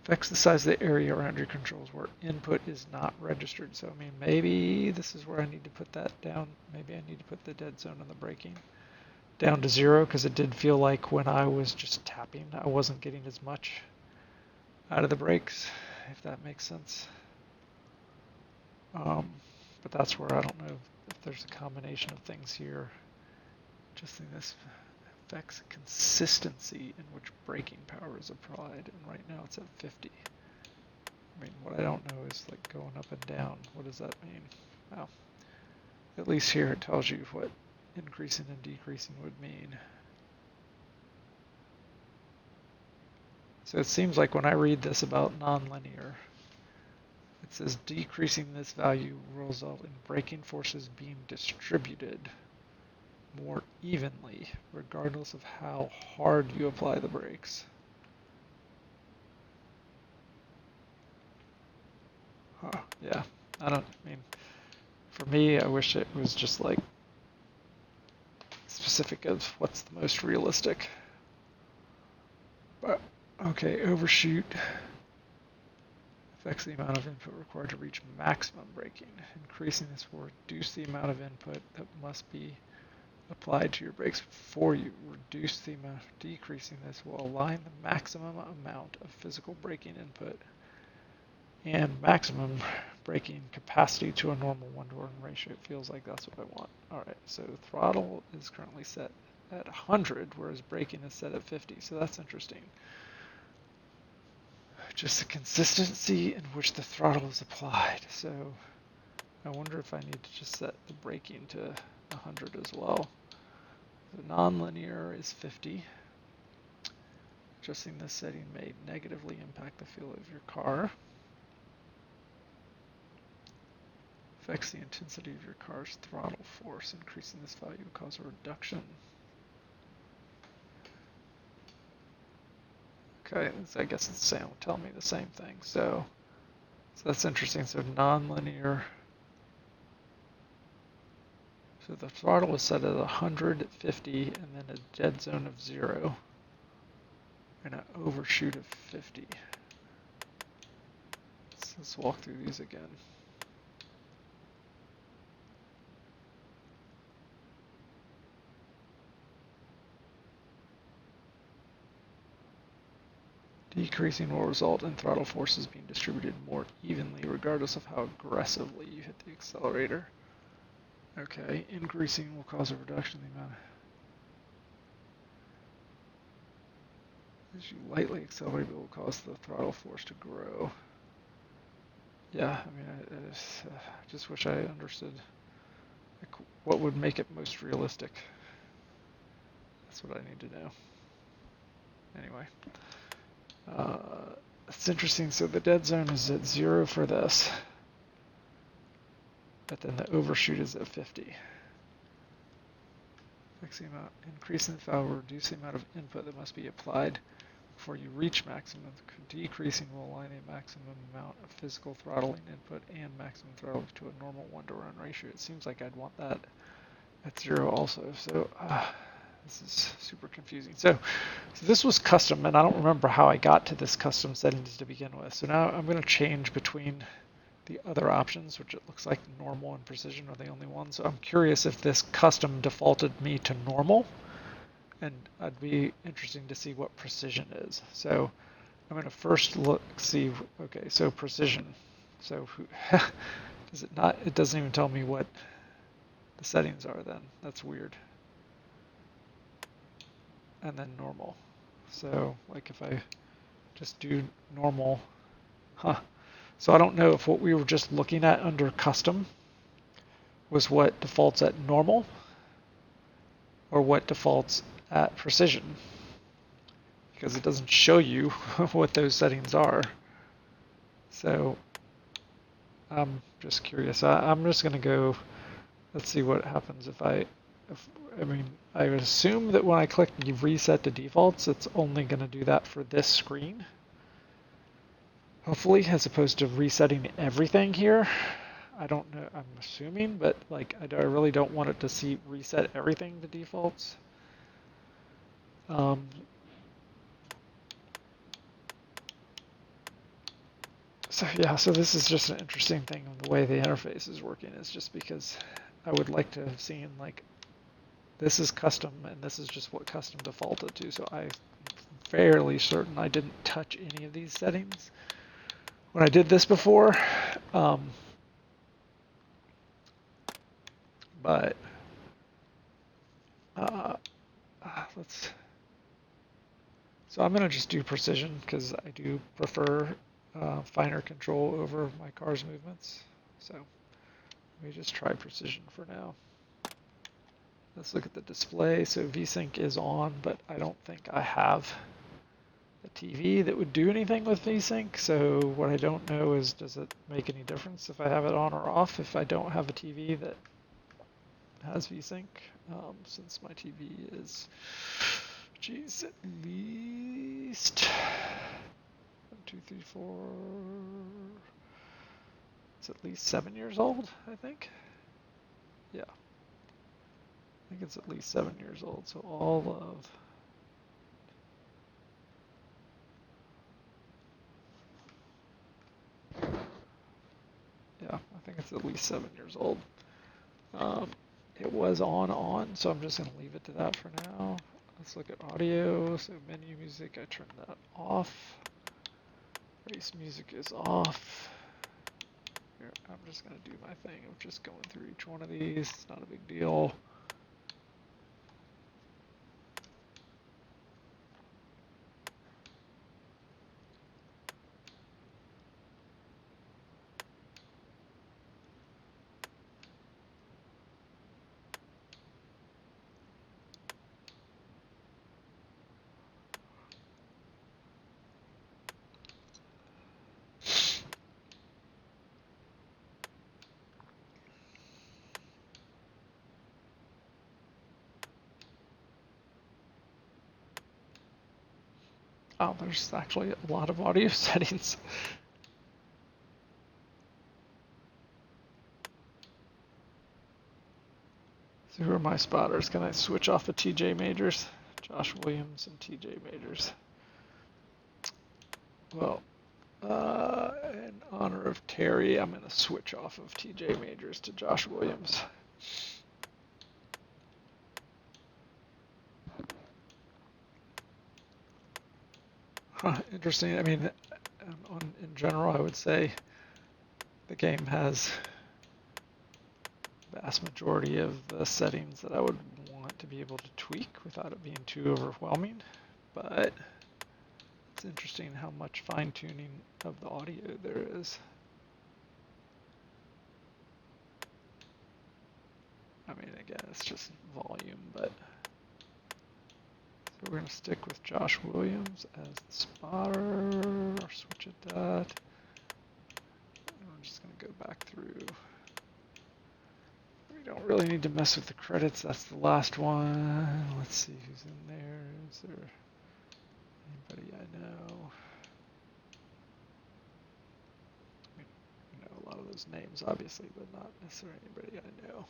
Affects the size of the area around your controls where input is not registered. So I mean maybe this is where I need to put that down. Maybe I need to put the dead zone on the braking down to 0 because it did feel like when I was just tapping I wasn't getting as much out of the brakes, if that makes sense. But that's where I don't know if there's a combination of things here. Just think this affects consistency in which braking power is applied, and right now it's at 50. I mean, what I don't know is like going up and down. What does that mean? Well, at least here it tells you what increasing and decreasing would mean. So it seems like when I read this about nonlinear, it says decreasing this value will result in braking forces being distributed more evenly, regardless of how hard you apply the brakes. Huh, yeah, I mean, for me, I wish it was just like specific of what's the most realistic. But, okay, overshoot affects the amount of input required to reach maximum braking. Increasing this will reduce the amount of input that must be applied to your brakes before you reduce the amount. Decreasing this will align the maximum amount of physical braking input and maximum braking capacity to a normal 1-to-1 ratio. It feels like that's what I want. Alright, so throttle is currently set at 100, whereas braking is set at 50, so that's interesting. Just the consistency in which the throttle is applied. So I wonder if I need to just set the braking to 100 as well. The non-linear is 50. Adjusting this setting may negatively impact the feel of your car. Affects the intensity of your car's throttle force. Increasing this value will cause a reduction. Okay, I guess it's telling me the same thing. So that's interesting. So non-linear. So the throttle is set at 100, 50, and then a dead zone of 0, and an overshoot of 50. Let's walk through these again. decreasing will result in throttle forces being distributed more evenly regardless of how aggressively you hit the accelerator. Okay, increasing will cause a reduction in the amount as you lightly accelerate, it will cause the throttle force to grow. Yeah, I mean, I just wish I understood like, what would make it most realistic. That's what I need to know. Anyway, it's interesting. So the dead zone is at 0 for this, but then the overshoot is at 50. Increasing the throttle will reduce the amount of input that must be applied before you reach maximum. Decreasing will align a maximum amount of physical throttling input and maximum throttling to a normal 1-to-1 ratio. It seems like I'd want that at 0 also. So this is super confusing. So this was custom, and I don't remember how I got to this custom settings to begin with. So now I'm going to change between the other options, which it looks like normal and precision are the only ones. So I'm curious if this custom defaulted me to normal, and I'd be interesting to see what precision is. So I'm going to first see, okay, so precision. So does it not, it doesn't even tell me what the settings are then. That's weird. And then normal. So like if I just do normal, So I don't know if what we were just looking at under custom was what defaults at normal or what defaults at precision, because it doesn't show you what those settings are. So I'm just curious. I'm just going to go, let's see what happens if I would assume that when I click reset to defaults, it's only going to do that for this screen. Hopefully, as opposed to resetting everything here. I don't know, I'm assuming, but like I really don't want it to reset everything to defaults. So yeah, so this is just an interesting thing of the way the interface is working. Is just because I would like to have seen like this is custom and this is just what custom defaulted to. So I'm fairly certain I didn't touch any of these settings when I did this before. But so I'm going to just do precision because I do prefer finer control over my car's movements. So let me just try precision for now. Let's look at the display. So VSync is on, but I don't think I have a TV that would do anything with VSync. So what I don't know is, does it make any difference if I have it on or off if I don't have a TV that has VSync? Since my TV is, geez, at least 1, 2, 3, 4. It's at least 7 years old, I think. Yeah. I think it's at least 7 years old. So all of I think it's at least 7 years old. It was on, so I'm just going to leave it to that for now. Let's look at audio. So menu music, I turned that off. Race music is off. Here, I'm just going to do my thing of just going through each one of these. It's not a big deal. Oh, there's actually a lot of audio settings. So who are my spotters? Can I switch off of TJ Majors? Josh Williams and TJ Majors. Well, in honor of Terry, I'm going to switch off of TJ Majors to Josh Williams. Interesting. I mean, in general, I would say the game has the vast majority of the settings that I would want to be able to tweak without it being too overwhelming. But it's interesting how much fine tuning of the audio there is. I mean, again, it's just volume, but so we're going to stick with Josh Williams as the spotter, or switch at that. And I'm just going to go back through. We don't really need to mess with the credits. That's the last one. Let's see who's in there. Is there anybody I know? I know a lot of those names, obviously, but not necessarily anybody I know.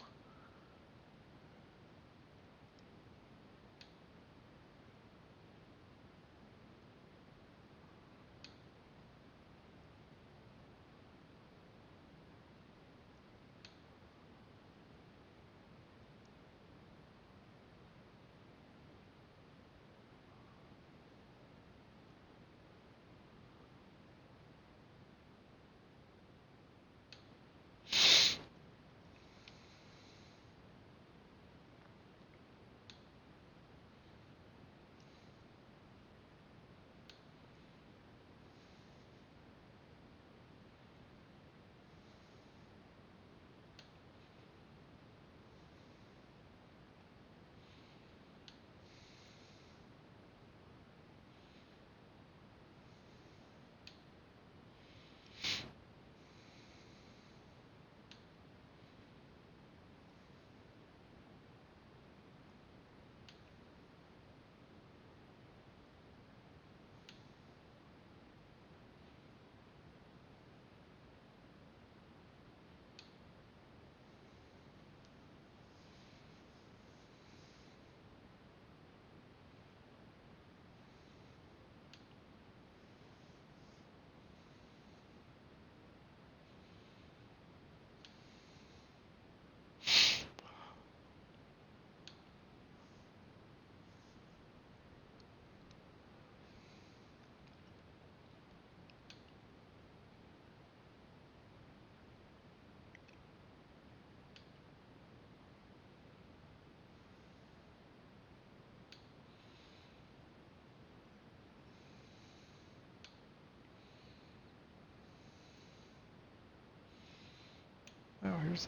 Oh, here's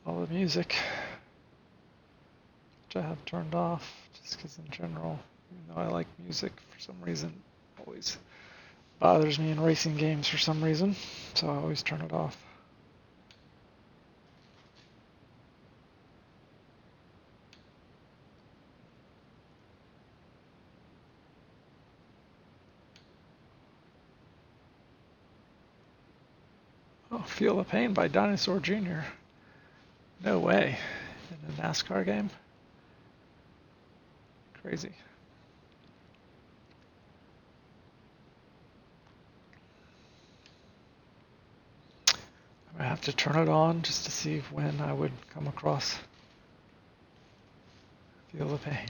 all the music, which I have turned off just because in general, even though I like music, for some reason, always bothers me in racing games for some reason, so I always turn it off. Oh, Feel the Pain by Dinosaur Jr. No way. In a NASCAR game? Crazy. I have to turn it on just to see when I would come across Feel the Pain.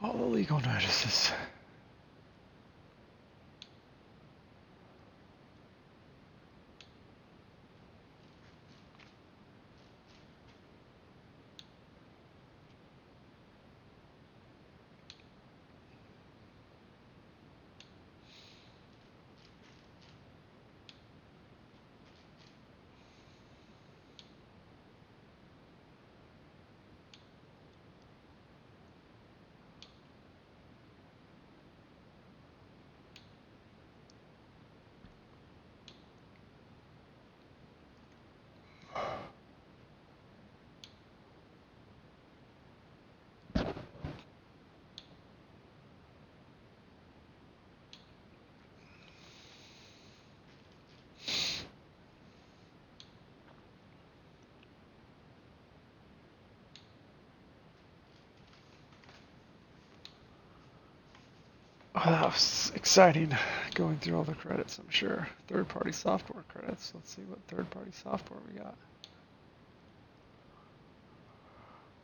All the legal notices. Wow, it's exciting going through all the credits, I'm sure. Third-party software credits. Let's see what third-party software we got.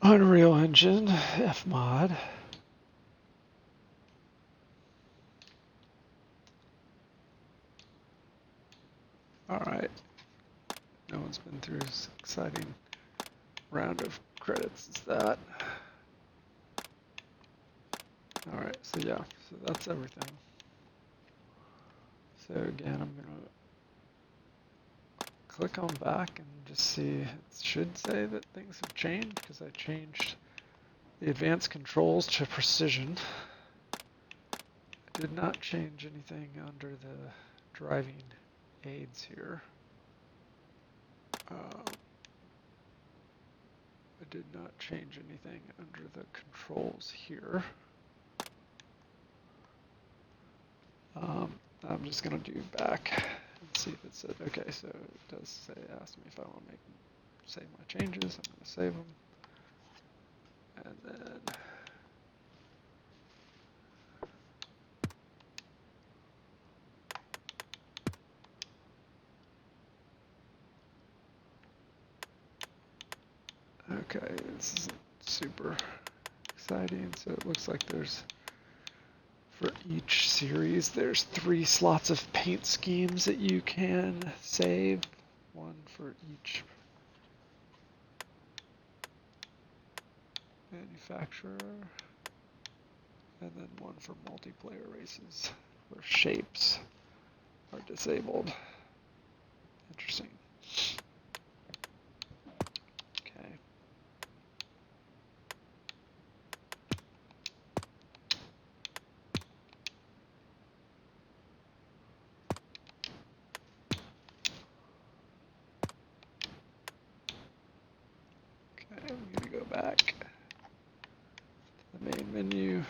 Unreal Engine, Fmod. Alright. No one's been through this exciting round of credits as that. Alright, so yeah, so that's everything. So again, I'm gonna click on back and just see, it should say that things have changed because I changed the advanced controls to precision. I did not change anything under the driving aids here. I did not change anything under the controls here. I'm just going to do back and see if it said, okay, so it does say, ask me if I want to save my changes. I'm going to save them. And then okay, this isn't super exciting. So it looks like there's, for each series, there's 3 slots of paint schemes that you can save. One for each manufacturer. And then one for multiplayer races where shapes are disabled. Interesting. Okay. Okay, I'm going to go back to the main menu.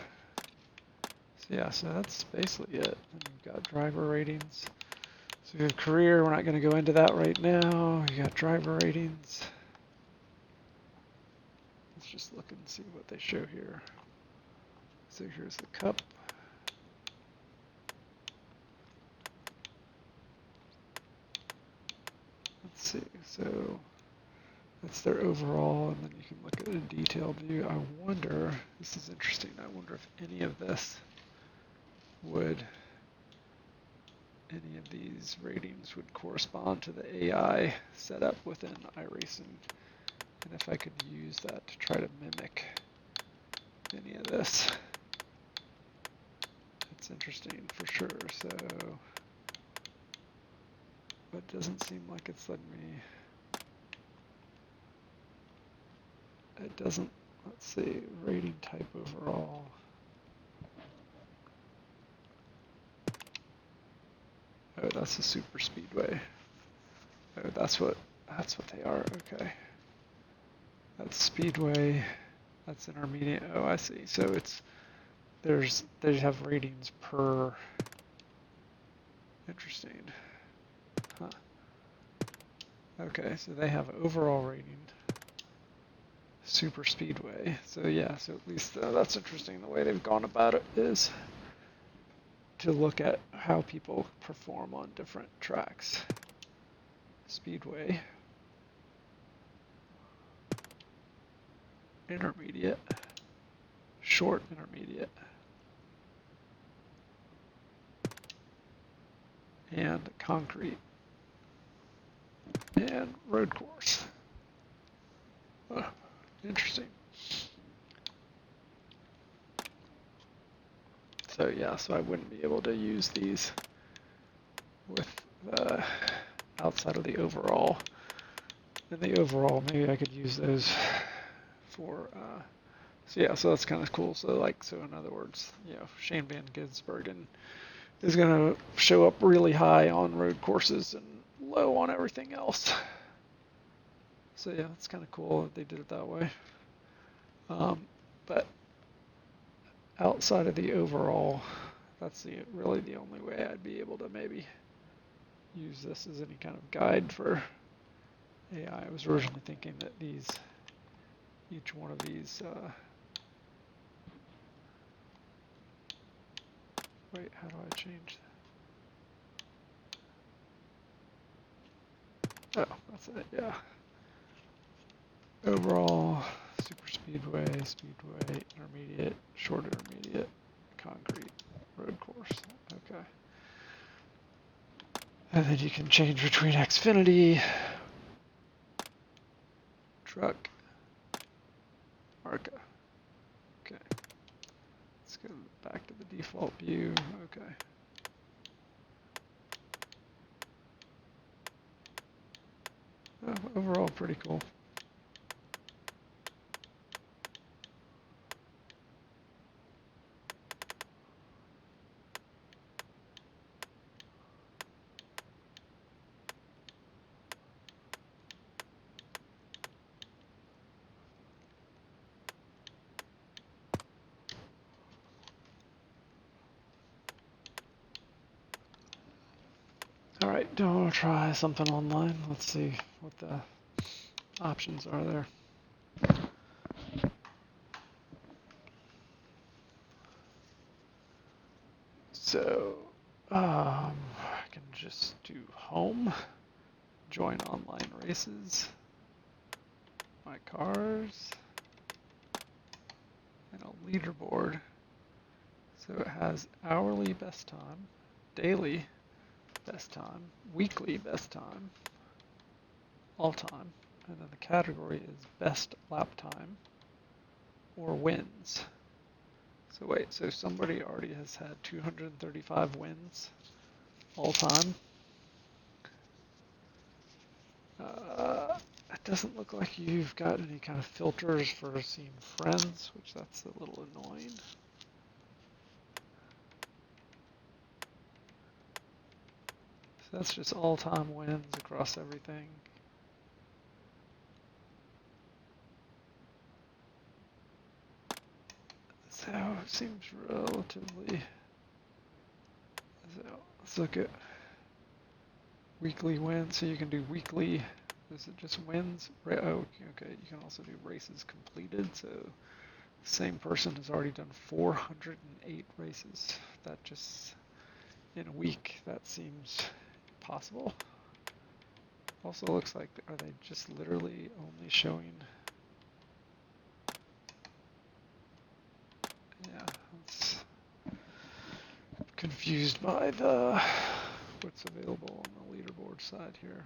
So yeah, so that's basically it. And you've got driver ratings. So we have career, we're not going to go into that right now. You got driver ratings. Let's just look and see what they show here. So here's the cup. Let's see, so that's their overall, and then you can look at a detailed view. I wonder, this is interesting, I wonder if any of this would, any of these ratings would correspond to the AI setup within iRacing, and if I could use that to try to mimic any of this. It's interesting for sure, so it doesn't seem like it's letting me, it doesn't, let's see, rating type overall. Oh, that's a super speedway. Oh, that's what they are. Okay. That's speedway. That's intermediate. Oh, I see. So it's they have ratings per. Interesting. Huh. Okay, so they have overall rating. Super speedway. So yeah, so at least that's interesting. The way they've gone about it is to look at how people perform on different tracks. Speedway. Intermediate. Short intermediate. And concrete. And road course. Interesting. So yeah, so I wouldn't be able to use these with outside of the overall. In the overall, maybe I could use those for. So yeah, so that's kind of cool. So like, so in other words, you know, Shane Van Gisbergen is going to show up really high on road courses and low on everything else. So yeah, it's kind of cool that they did it that way. But outside of the overall, that's really the only way I'd be able to maybe use this as any kind of guide for AI. I was originally thinking that each one of these Wait, how do I change? Oh, that's it, yeah. Overall, super speedway, speedway, intermediate, short intermediate, concrete, road course. Okay. And then you can change between Xfinity, truck, ARCA. Okay. Let's go back to the default view. Okay. Overall, pretty cool. All right, do want to try something online? Let's see what the options are there. So, I can just do home, join online races, my cars, and a leaderboard. So it has hourly best time, daily best time, weekly best time, all time, and then the category is best lap time or wins. So wait, so somebody already has had 235 wins all time. It doesn't look like you've got any kind of filters for seeing friends, which that's a little annoying. So that's just all-time wins across everything. So it seems relatively. So let's look at weekly wins. So you can do weekly. Is it just wins? Oh, okay. You can also do races completed. So the same person has already done 408 races. That just in a week. That seems possible. Also looks like, are they just literally only showing? Yeah, it's confused by the what's available on the leaderboard side here.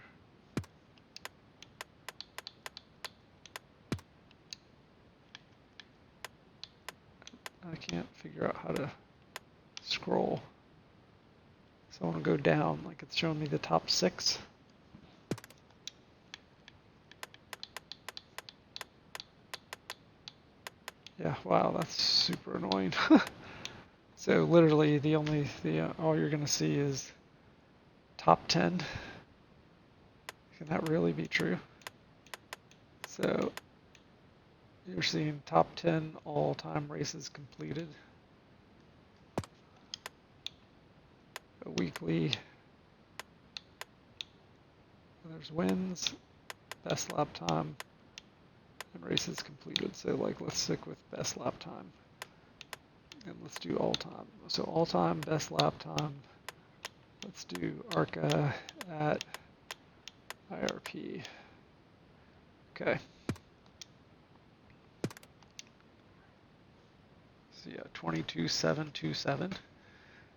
I can't figure out how to scroll. So I want to go down, like it's showing me the top 6. Yeah, wow, that's super annoying. So literally all you're gonna see is top 10. Can that really be true? So you're seeing top 10 all-time races completed. A weekly. There's wins, best lap time, and races completed. So like let's stick with best lap time. And let's do all time. So all time best lap time. Let's do ARCA at IRP. Okay. So yeah, 22.727.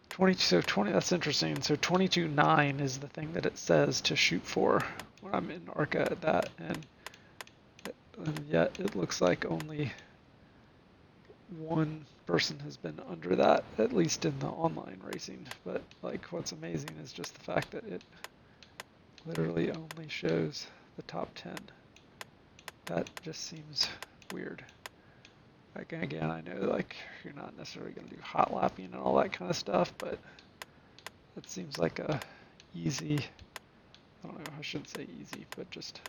20, that's interesting. So 22.9 is the thing that it says to shoot for when I'm in ARCA at that, and yet it looks like only one person has been under that, at least in the online racing. But like, what's amazing is just the fact that it literally only shows the top 10. That just seems weird. Like, again, I know like you're not necessarily going to do hot lapping and all that kind of stuff, but it seems like a easy, I don't know, I shouldn't say easy, but just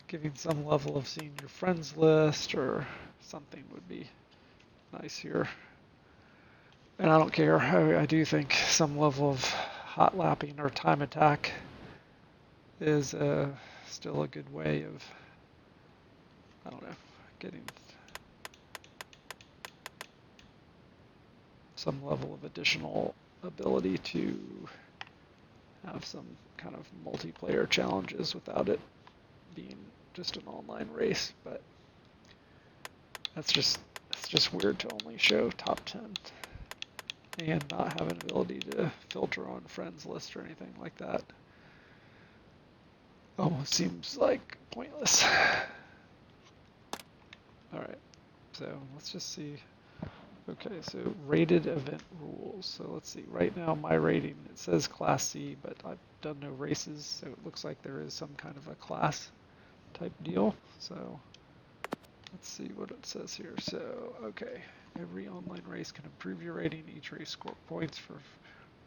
giving some level of seeing your friends list or something would be nice here. And I don't care. I do think some level of hot lapping or time attack is still a good way of, I don't know, getting. some level of additional ability to have some kind of multiplayer challenges without it being just an online race, but it's just weird to only show top 10 and not have an ability to filter on friends list or anything like that. Almost seems like pointless. Alright, so let's just see. Okay, so rated event rules. So let's see, right now my rating, it says Class C, but I've done no races, so it looks like there is some kind of a class type deal. So let's see what it says here. So, okay, every online race can improve your rating. Each race score points for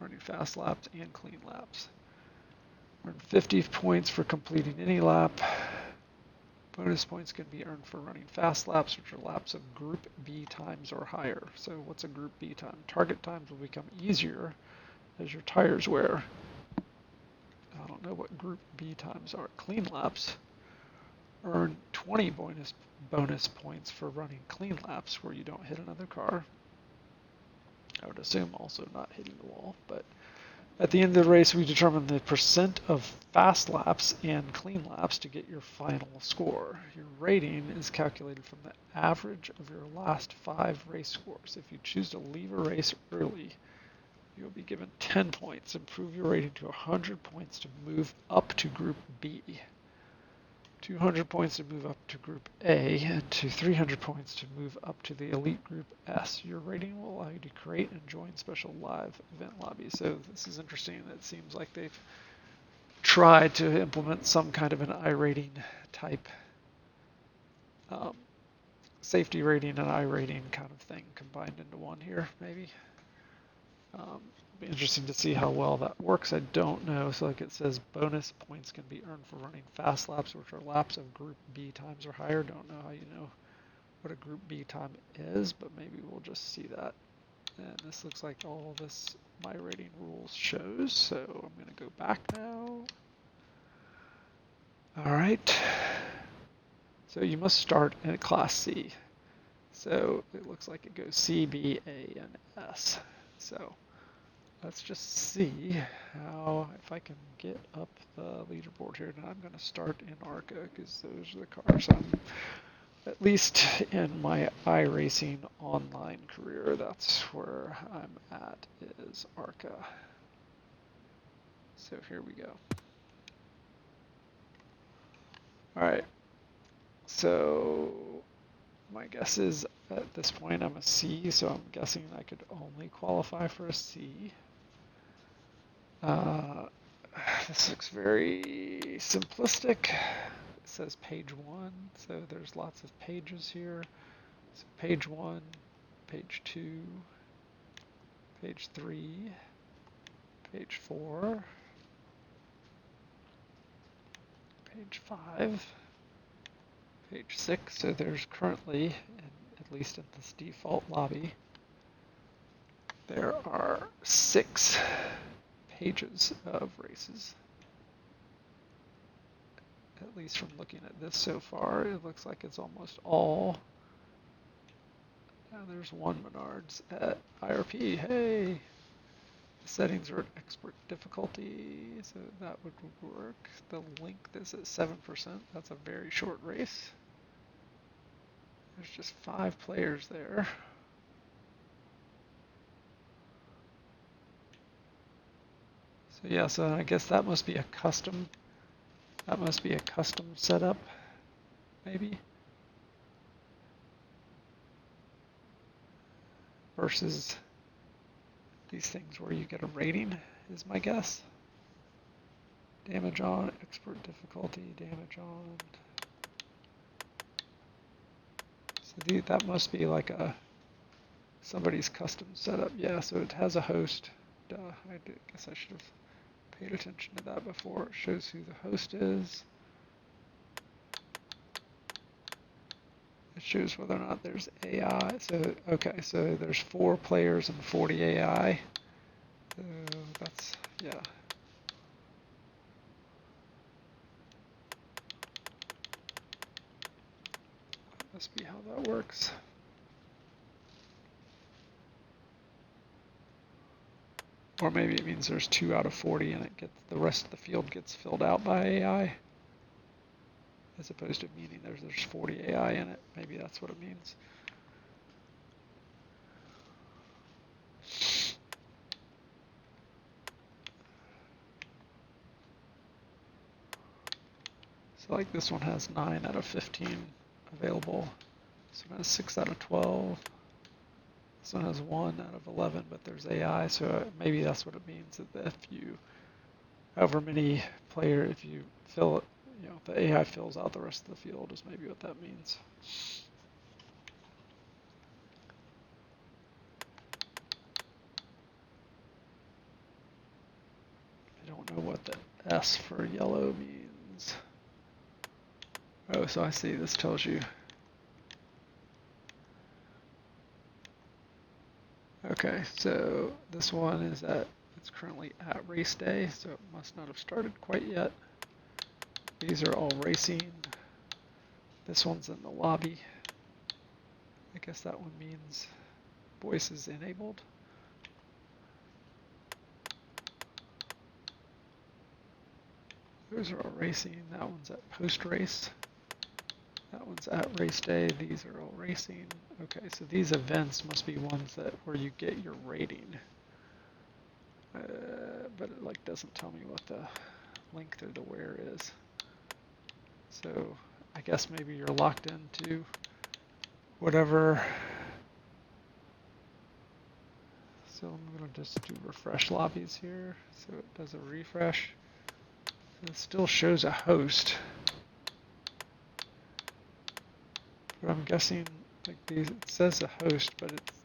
running fast laps and clean laps. Earn 50 points for completing any lap. Bonus points can be earned for running fast laps, which are laps of Group B times or higher. So what's a Group B time? Target times will become easier as your tires wear. I don't know what Group B times are. Clean laps earn 20 bonus points for running clean laps where you don't hit another car. I would assume also not hitting the wall, but at the end of the race, we determine the percent of fast laps and clean laps to get your final score. Your rating is calculated from the average of your last 5 race scores. If you choose to leave a race early, you'll be given 10 points. Improve your rating to 100 points to move up to Group B, 200 points to move up to Group A, and to 300 points to move up to the Elite Group S. Your rating will allow you to create and join special live event lobbies. So this is interesting. It seems like they've tried to implement some kind of an iRating type safety rating and iRating kind of thing combined into one here, maybe. Be interesting to see how well that works. I don't know. So like it says bonus points can be earned for running fast laps, which are laps of Group B times or higher. Don't know how you know what a Group B time is, but maybe we'll just see that. And this looks like all this my rating rules shows. So I'm going to go back now. All right. So you must start in Class C. So it looks like it goes C, B, A, and S. So let's just see how, if I can get up the leaderboard here. And I'm going to start in ARCA because those are the cars I'm, at least in my iRacing online career, that's where I'm at, is ARCA. So here we go. All right. So my guess is at this point I'm a C, so I'm guessing I could only qualify for a C. This looks very simplistic. It says page 1, so there's lots of pages here. So page 1, page 2, page 3, page 4, page 5, page 6. So there's currently, at least in this default lobby, there are 6 pages of races. At least from looking at this so far, it looks like it's almost all. And there's one Menards at IRP. Hey! The settings are at expert difficulty, so that would work. The length is at 7%. That's a very short race. There's just 5 players there. So yeah, so I guess that must be a custom. That must be a custom setup, maybe. Versus these things where you get a rating, is my guess. Damage on, expert difficulty, damage on. So that must be like a somebody's custom setup. Yeah, so it has a host. Duh, I guess I should have paid attention to that before. It shows who the host is. It shows whether or not there's AI. So, okay, so there's 4 players and 40 AI. So that's, yeah. Must be how that works. Or maybe it means there's 2 out of 40 and it gets the rest of the field gets filled out by AI. As opposed to meaning there's 40 AI in it. Maybe that's what it means. So like this one has 9 out of 15 available. This one has 6 out of 12. This one has 1 out of 11, but there's AI, so maybe that's what it means. That if you, however many player, if you fill it, you know, the AI fills out the rest of the field is maybe what that means. I don't know what the S for yellow means. Oh, so I see. This tells you. Okay, so this one is it's currently at race day, so it must not have started quite yet. These are all racing. This one's in the lobby. I guess that one means voice is enabled. Those are all racing. That one's at post race. That one's at race day. These are all racing. Okay, so these events must be ones that where you get your rating. But it like doesn't tell me what the length or the where is. So I guess maybe you're locked into whatever. So I'm gonna just do refresh lobbies here. So it does a refresh. It still shows a host. But I'm guessing like these, it says a host, but it's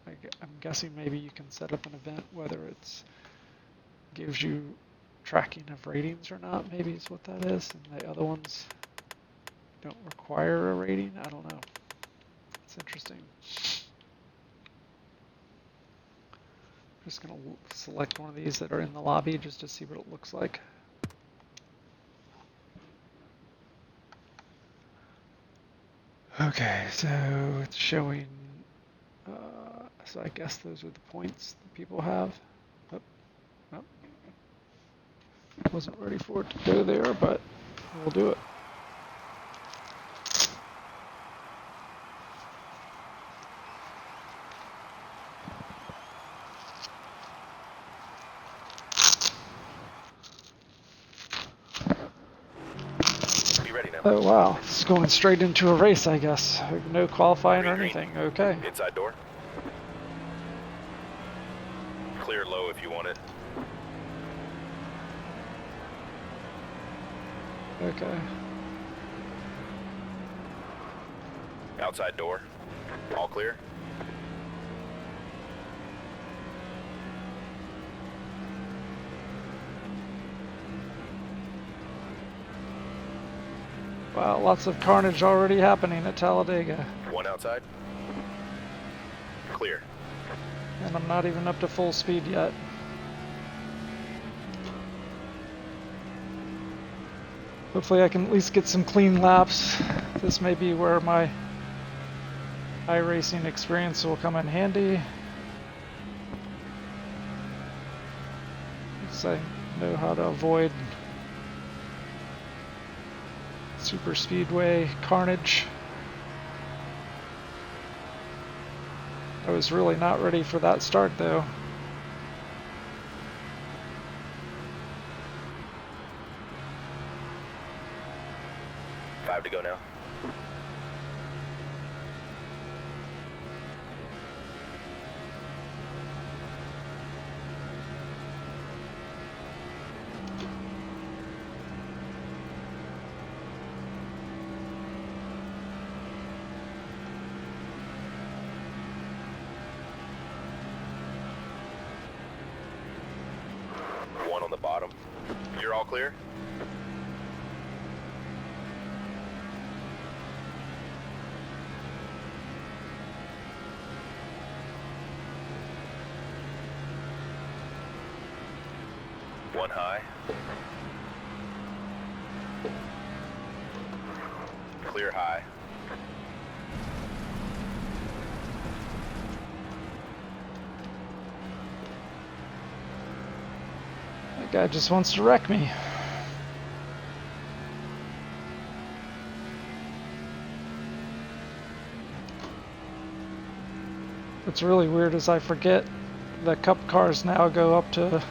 like, I'm guessing maybe you can set up an event whether it's gives you tracking of ratings or not. Maybe is what that is, and the other ones don't require a rating. I don't know. It's interesting. I'm just gonna select one of these that are in the lobby just to see what it looks like. Okay, so it's showing, so I guess those are the points that people have. Oh, wasn't ready for it to go there, but we'll do it. Be ready now. Oh wow, it's going straight into a race, I guess. No qualifying or anything. Okay. Inside door. Clear low if you want it. Okay. Outside door. All clear. Wow, lots of carnage already happening at Talladega. One outside. Clear. And I'm not even up to full speed yet. Hopefully I can at least get some clean laps. This may be where my iRacing experience will come in handy. Because I know how to avoid super speedway carnage. I was really not ready for that start though. Five to go now. One on the bottom. You're all clear? One high. Clear high. Guy just wants to wreck me. What's really weird is I forget the cup cars now go up to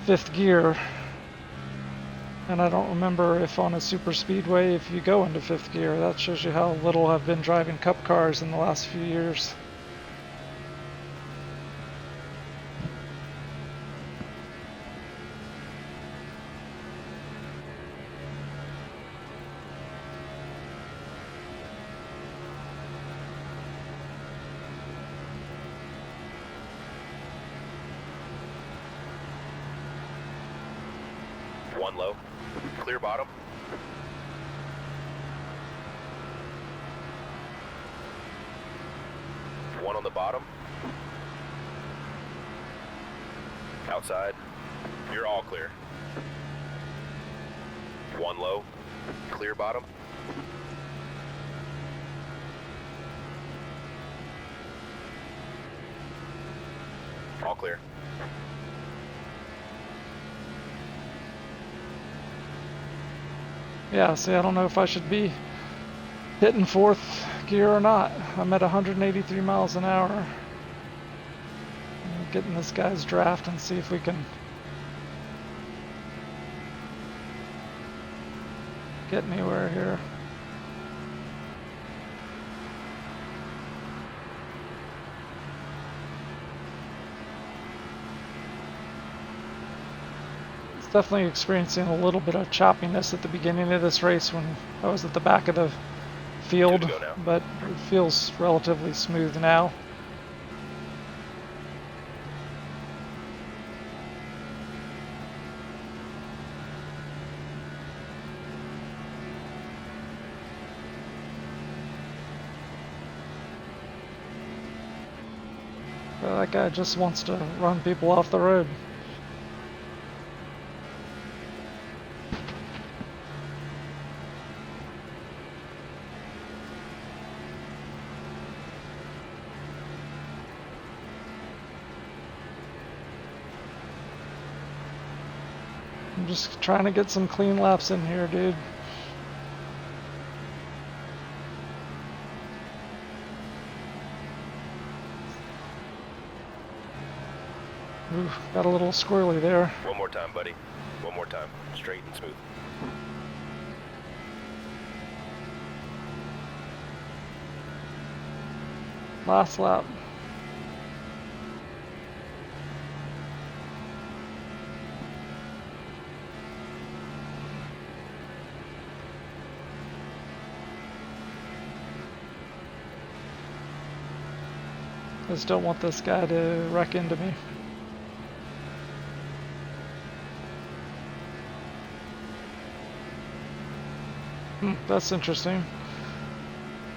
5th gear. And I don't remember if on a super speedway if you go into 5th gear. That shows you how little I've been driving cup cars in the last few years. One low. Clear bottom. One on the bottom. Outside. You're all clear. One low. Clear bottom. All clear. Yeah, see, I don't know if I should be hitting 4th gear or not. I'm at 183 miles an hour. I'm getting this guy's draft and see if we can get anywhere here. Definitely experiencing a little bit of choppiness at the beginning of this race when I was at the back of the field, but it feels relatively smooth now. That guy just wants to run people off the road. I'm just trying to get some clean laps in here, dude. Ooh, got a little squirrely there. One more time, buddy. One more time. Straight and smooth. Last lap. I just don't want this guy to wreck into me. That's interesting.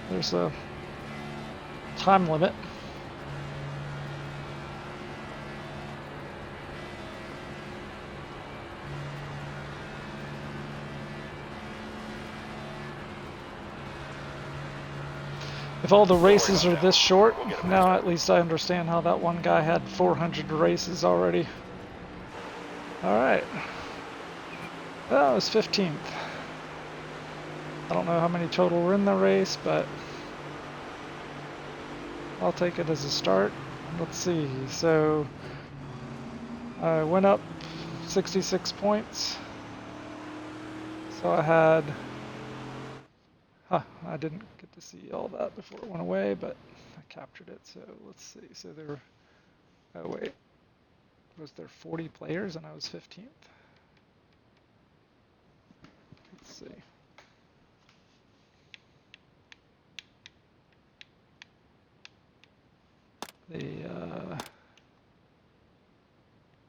There's a time limit. If all the races are this short, now at least I understand how that one guy had 400 races already. Alright. That was 15th. I don't know how many total were in the race, but I'll take it as a start. Let's see. So I went up 66 points. So I had... I didn't get to see all that before it went away, but I captured it. So let's see. So there were... Oh, wait. Was there 40 players and I was 15th? Let's see. The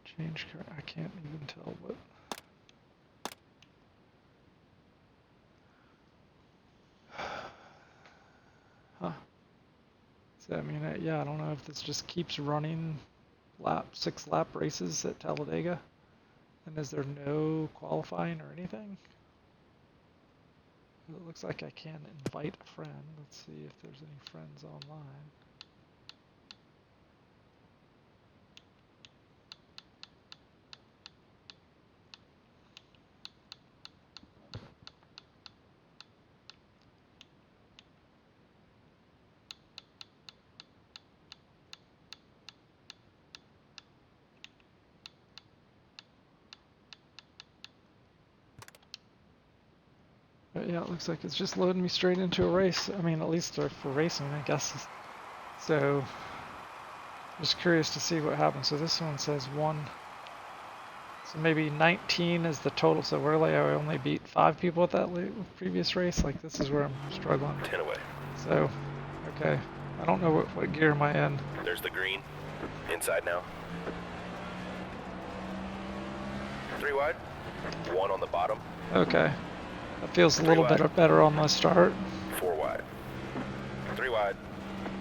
change, I can't even tell what. Huh. So I mean, yeah, I don't know if this just keeps running 6-lap races at Talladega, and is there no qualifying or anything? It looks like I can invite a friend. Let's see if there's any friends online. Alright, yeah, it looks like it's just loading me straight into a race. I mean, at least for racing, I guess. So, just curious to see what happens. So this one says 1. So maybe 19 is the total. So really, I only beat 5 people at that previous race. Like, this is where I'm struggling. 10 away. So, okay. I don't know what gear am I in. There's the green. Inside now. 3 wide. 1 on the bottom. Okay. That feels a 3 little wide. bit better on my start. 4 wide. 3 wide.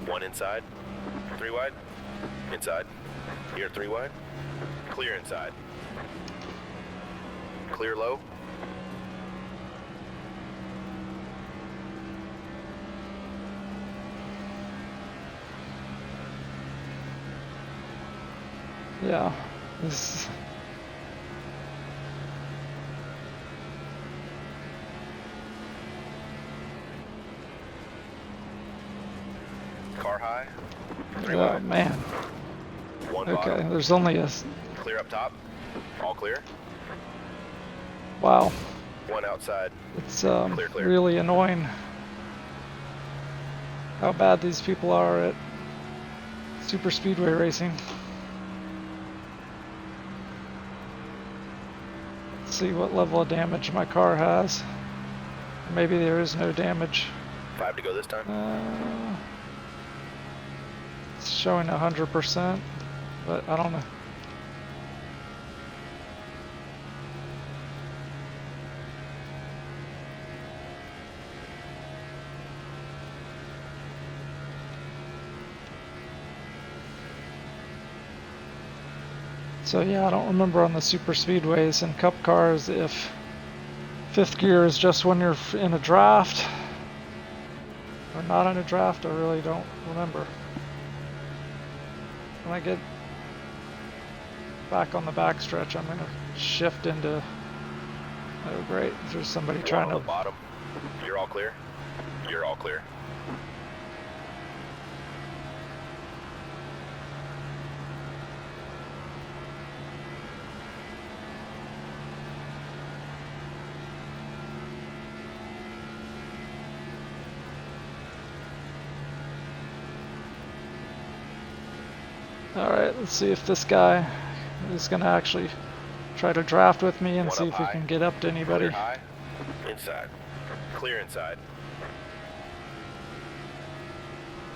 1 inside. 3 wide. Inside. Here, 3 wide. Clear inside. Clear low. Yeah. This. Car high. 3 Oh wide. man. 1 Okay. bottom. There's only a. Clear up top. All clear. Wow. 1 outside. It's Clear. really annoying how bad these people are at super speedway racing. Let's see what level of damage my car has. Maybe there is no damage. 5 to go this time. It's showing 100%, but I don't know. So yeah, I don't remember on the super speedways and cup cars if 5th gear is just when you're in a draft or not in a draft. I really don't remember. When I get back on the backstretch, I'm gonna shift into. Oh great, there's somebody 1 trying on the to. bottom. You're all clear. You're all clear. Alright, let's see if this guy is gonna actually try to draft with me and 1 see up if he high. can get up to anybody. Clear high. Inside. Clear inside.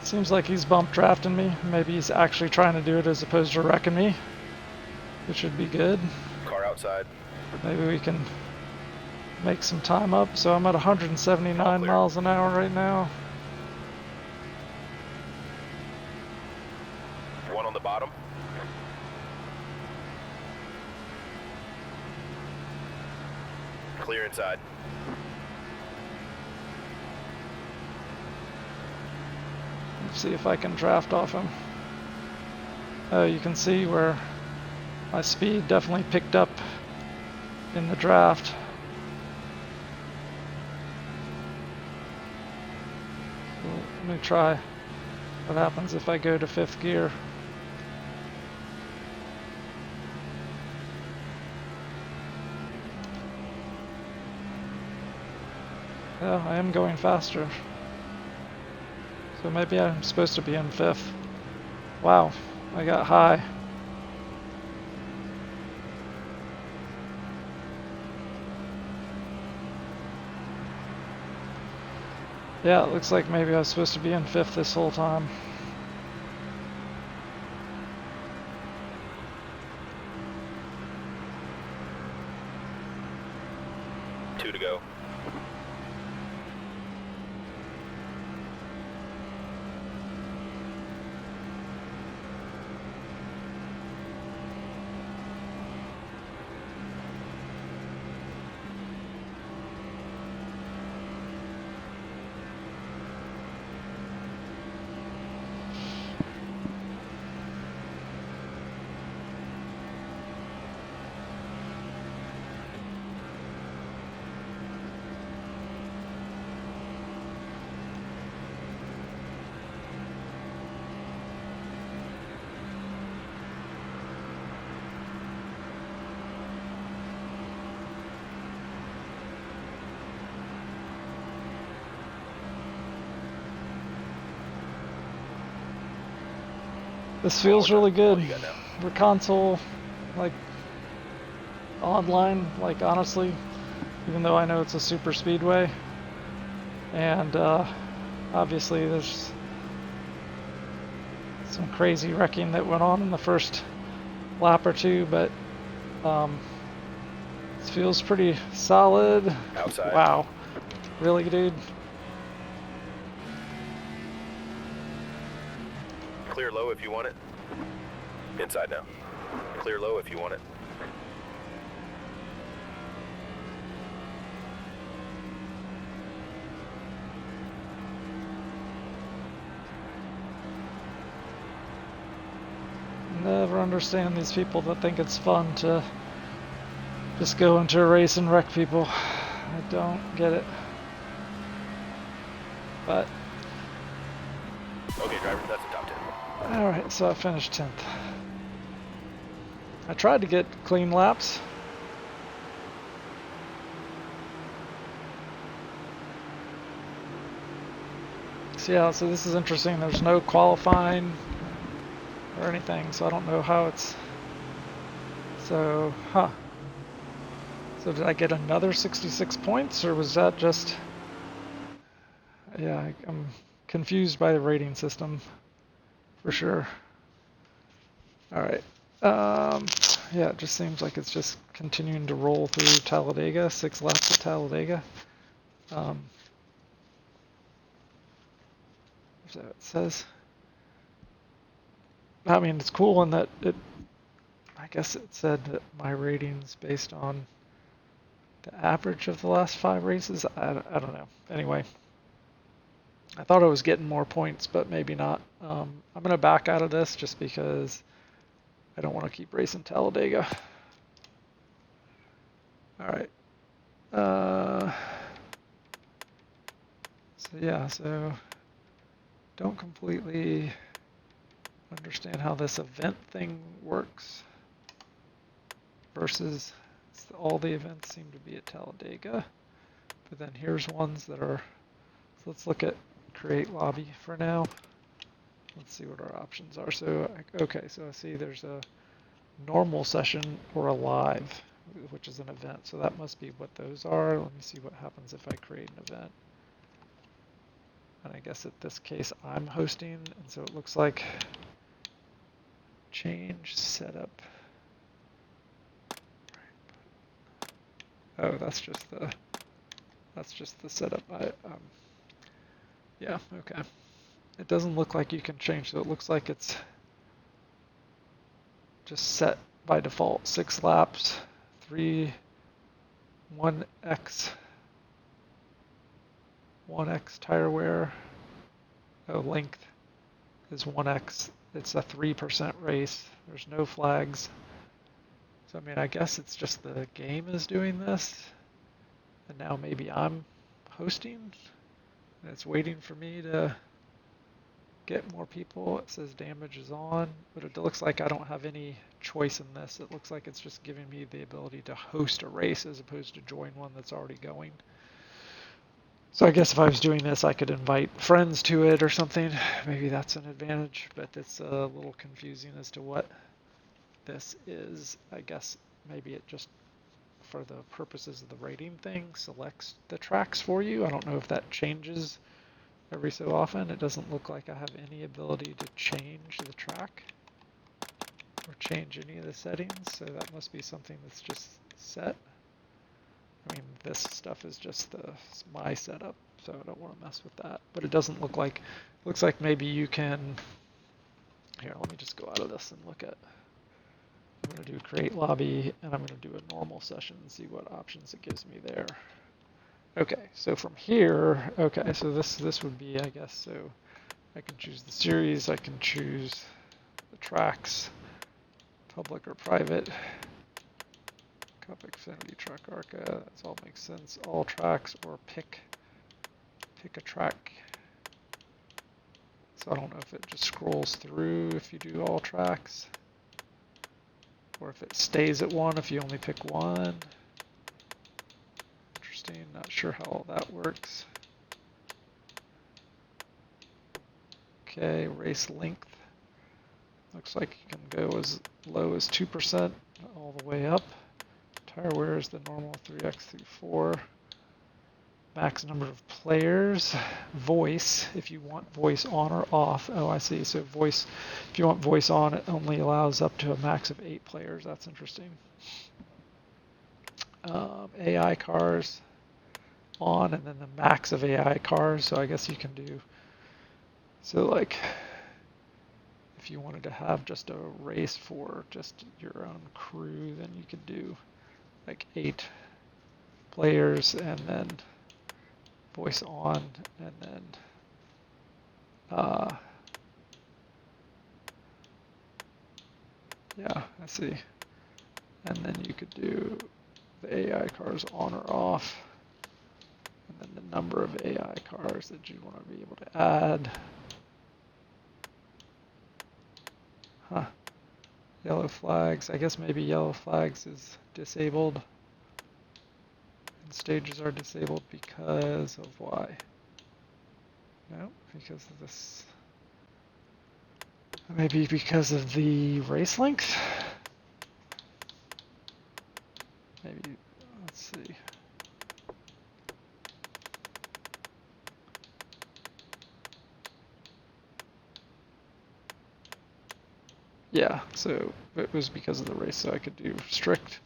Seems like he's bump drafting me. Maybe he's actually trying to do it as opposed to wrecking me, which would be good. Car outside. Maybe we can make some time up. So I'm at 179 clear. miles an hour right now. 1 on the bottom. Clear inside. Let's see if I can draft off him. Oh, you can see where my speed definitely picked up in the draft. So let me try what happens if I go to 5th gear. Yeah, I am going faster. So maybe I'm supposed to be in 5th. Wow, I got high. Yeah, it looks like maybe I was supposed to be in 5th this whole time. Two to go. This One more feels really time. All good. you got now. For console, like online, like honestly, even though I know it's a super speedway, and obviously there's some crazy wrecking that went on in the first lap or two, but this feels pretty solid. Outside. Wow, really, dude? Clear low if you want it. Inside now. Clear low if you want it. Never understand these people that think it's fun to just go into a race and wreck people. I don't get it. But Okay, driver, that's the top 10. alright, so I finished 10th. I tried to get clean laps. So yeah, so this is interesting. There's no qualifying or anything, so I don't know how it's... So, huh. So did I get another 66 points, or was that just... Yeah, I'm confused by the rating system, for sure. Alright. Yeah, it just seems like it's just continuing to roll through Talladega, 6 laps at Talladega. So it says. I mean, it's cool in that I guess it said that my rating's based on the average of the last 5 races. I don't know. Anyway, I thought I was getting more points, but maybe not. I'm going to back out of this just because I don't want to keep racing Talladega. All right. So yeah, so don't completely understand how this event thing works versus all the events seem to be at Talladega. But then here's ones that are, so let's look at create lobby for now. Let's see what our options are. So, okay, so I see there's a normal session or a live, which is an event. So that must be what those are. Let me see what happens if I create an event. And I guess in this case I'm hosting, and so it looks like change setup. Oh, that's just the setup. Yeah, okay. It doesn't look like you can change, so it looks like it's just set by default. 6 laps, 3, 1x tire wear. Oh, length is 1x. It's a 3% race. There's no flags. So I mean, I guess it's just the game is doing this, and now maybe I'm hosting, and it's waiting for me to get more people. It says damage is on, but it looks like I don't have any choice in this. It looks like it's just giving me the ability to host a race as opposed to join one that's already going. So I guess if I was doing this, I could invite friends to it or something. Maybe that's an advantage, but it's a little confusing as to what this is. I guess maybe it just, for the purposes of the rating thing, selects the tracks for you. I don't know if that changes every so often. It doesn't look like I have any ability to change the track or change any of the settings, so that must be something that's just set. I mean, this stuff is just my setup, so I don't want to mess with that. But it doesn't look like, looks like maybe you can, here, let me just go out of this and look at, I'm going to do create lobby, and I'm going to do a normal session and see what options it gives me there. Okay, so from here, okay, so this would be, I guess, so I can choose the series, I can choose the tracks, public or private. Cup, Xfinity, Truck, ARCA, that all makes sense. All tracks or pick a track. So I don't know if it just scrolls through if you do all tracks, or if it stays at one if you only pick one. Interesting, not sure how all that works. Okay, race length. Looks like you can go as low as 2% all the way up. Tire wear is the normal 3x through 4. Max number of players. Voice, if you want voice on or off. Oh, I see. So voice, if you want voice on, it only allows up to a max of 8 players. That's interesting. AI cars on, and then the max of AI cars. So I guess you can do, so like, if you wanted to have just a race for just your own crew, then you could do like 8 players and then voice on, and then yeah, I see. And then you could do the AI cars on or off, and then the number of AI cars that you want to be able to add. Huh. Yellow flags. I guess maybe yellow flags is disabled. And stages are disabled because of why? No, because of this. Maybe because of the race length? Maybe, let's see. Yeah, so it was because of the race, so I could do strict,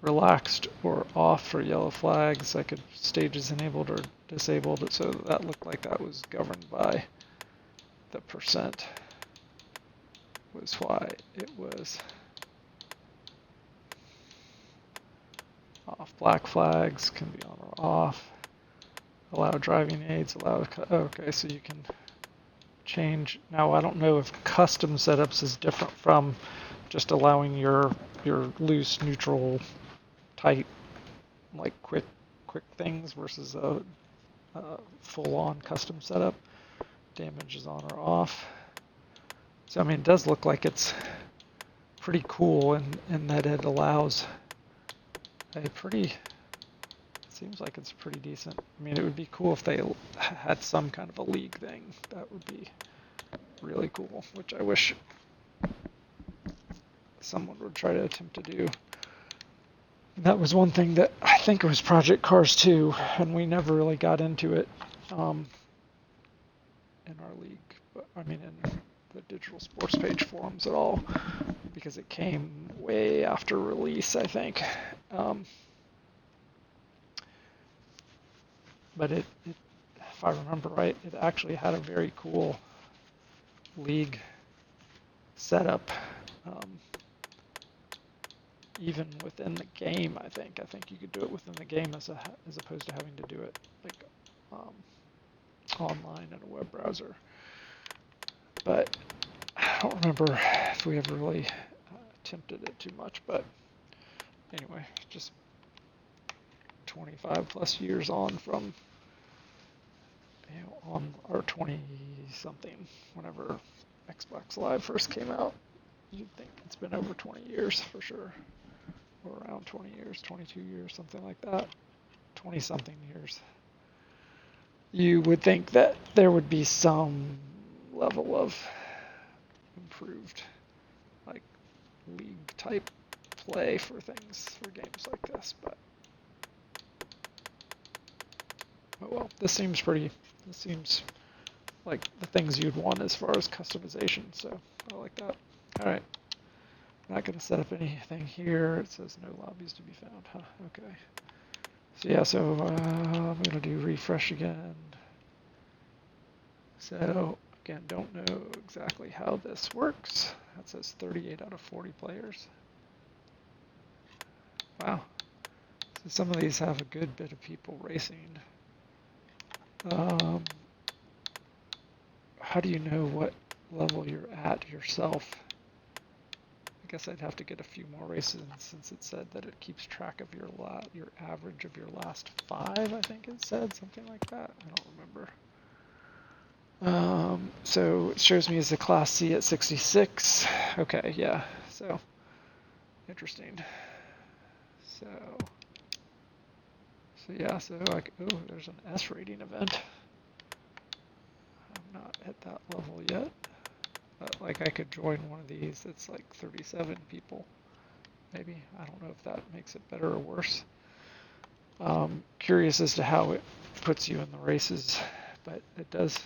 relaxed, or off for yellow flags. I could stages enabled or disabled, so that looked like that was governed by the percent, was why it was off. Black flags can be on or off. Allow driving aids, allow, okay, so you can change. Now I don't know if custom setups is different from just allowing your loose, neutral, tight, like quick things versus a full-on custom setup. Damage is on or off. So I mean, it does look like it's pretty cool in that it allows a pretty, seems like it's pretty decent. I mean, it would be cool if they had some kind of a league thing. That would be really cool, which I wish someone would try to attempt to do. And that was one thing that I think it was Project Cars 2, and we never really got into it in our league. But I mean, in the digital sports page forums at all, because it came way after release, I think. But it, if I remember right, it actually had a very cool league setup, even within the game. I think you could do it within the game as opposed to having to do it like online in a web browser. But I don't remember if we ever really attempted it too much. But anyway, just 25 plus years on from, on our 20 something, whenever Xbox Live first came out. You'd think it's been over 20 years for sure, or around 20 years, 22 years, something like that, 20 something years. You would think that there would be some level of improved, like, league type play for things, for games like this, but oh well. This seems like the things you'd want as far as customization, so I like that. Alright, not going to set up anything here. It says no lobbies to be found, huh? Okay. So yeah, so I'm going to do refresh again. So again, don't know exactly how this works. That says 38 out of 40 players. Wow. So some of these have a good bit of people racing. How do you know what level you're at yourself? I guess I'd have to get a few more races since it said that it keeps track of your average of your last 5, I think it said, something like that. I don't remember. So it shows me as a Class C at 66. Okay, yeah, so interesting. So yeah, so like, oh, there's an S rating event. I'm not at that level yet. Like I could join one of these that's like 37 people, maybe. I don't know if that makes it better or worse. Curious as to how it puts you in the races, but it does.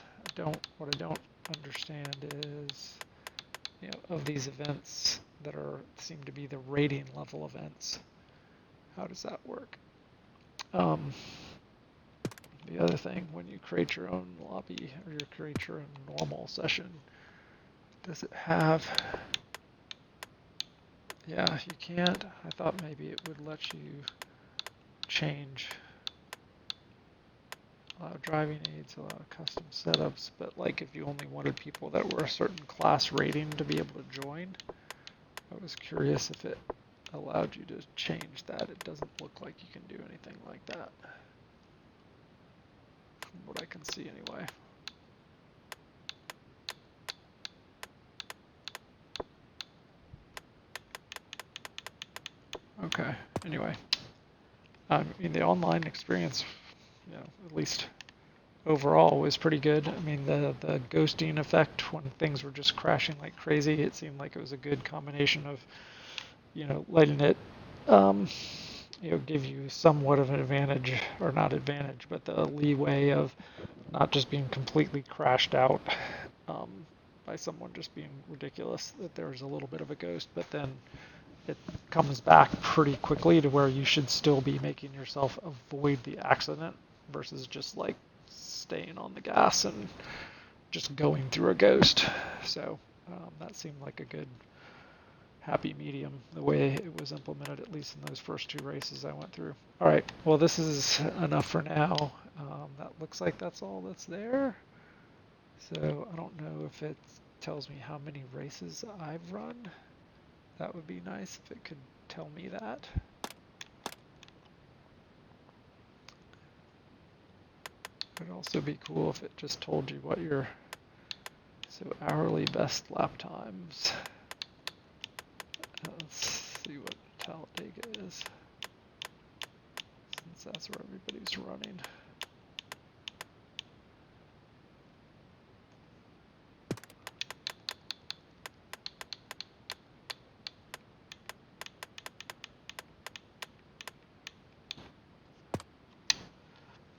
What I don't understand is, of these events that seem to be the rating level events, how does that work? Um, the other thing, when you create your own lobby or you create your own normal session, does it have? Yeah, you can't. I thought maybe it would let you change, allow driving aids, allow custom setups, but like if you only wanted people that were a certain class rating to be able to join, I was curious if it allowed you to change that. It doesn't look like you can do anything like that, from what I can see anyway. Okay, anyway. I mean, the online experience, at least overall, was pretty good. I mean, the ghosting effect when things were just crashing like crazy, it seemed like it was a good combination of, letting it, um, give you somewhat of an advantage, or not advantage, but the leeway of not just being completely crashed out um, by someone just being ridiculous, that there was a little bit of a ghost, but then it comes back pretty quickly to where you should still be making yourself avoid the accident versus just like staying on the gas and just going through a ghost. So that seemed like a good happy medium the way it was implemented, at least in those first two races I went through. All right, well, this is enough for now. That looks like that's all that's there. So I don't know if it tells me how many races I've run. That would be nice if it could tell me that. It'd also be cool if it just told you what your hourly best lap times. Let's see what Talladega is, since that's where everybody's running.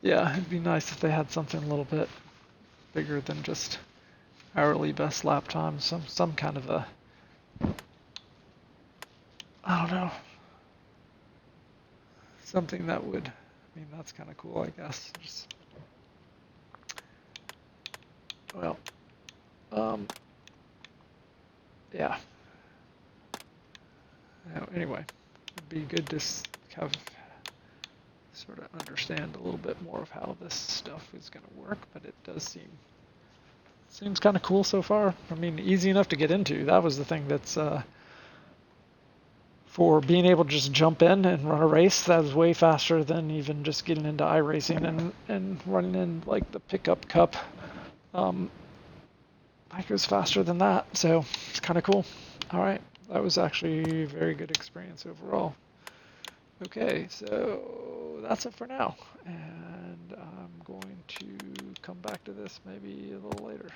Yeah, it'd be nice if they had something a little bit bigger than just hourly best lap time. Some kind of a, I don't know, something that would. I mean, that's kind of cool, I guess. Well, yeah. Anyway, it'd be good to have sort of understand a little bit more of how this stuff is going to work, but it does seems kind of cool so far. I mean, easy enough to get into. That was the thing that's for being able to just jump in and run a race. That was way faster than even just getting into iRacing and running in like the pickup cup. Like it was faster than that, so it's kind of cool. All right, that was actually a very good experience overall. Okay, so that's it for now, and I'm going to come back to this maybe a little later.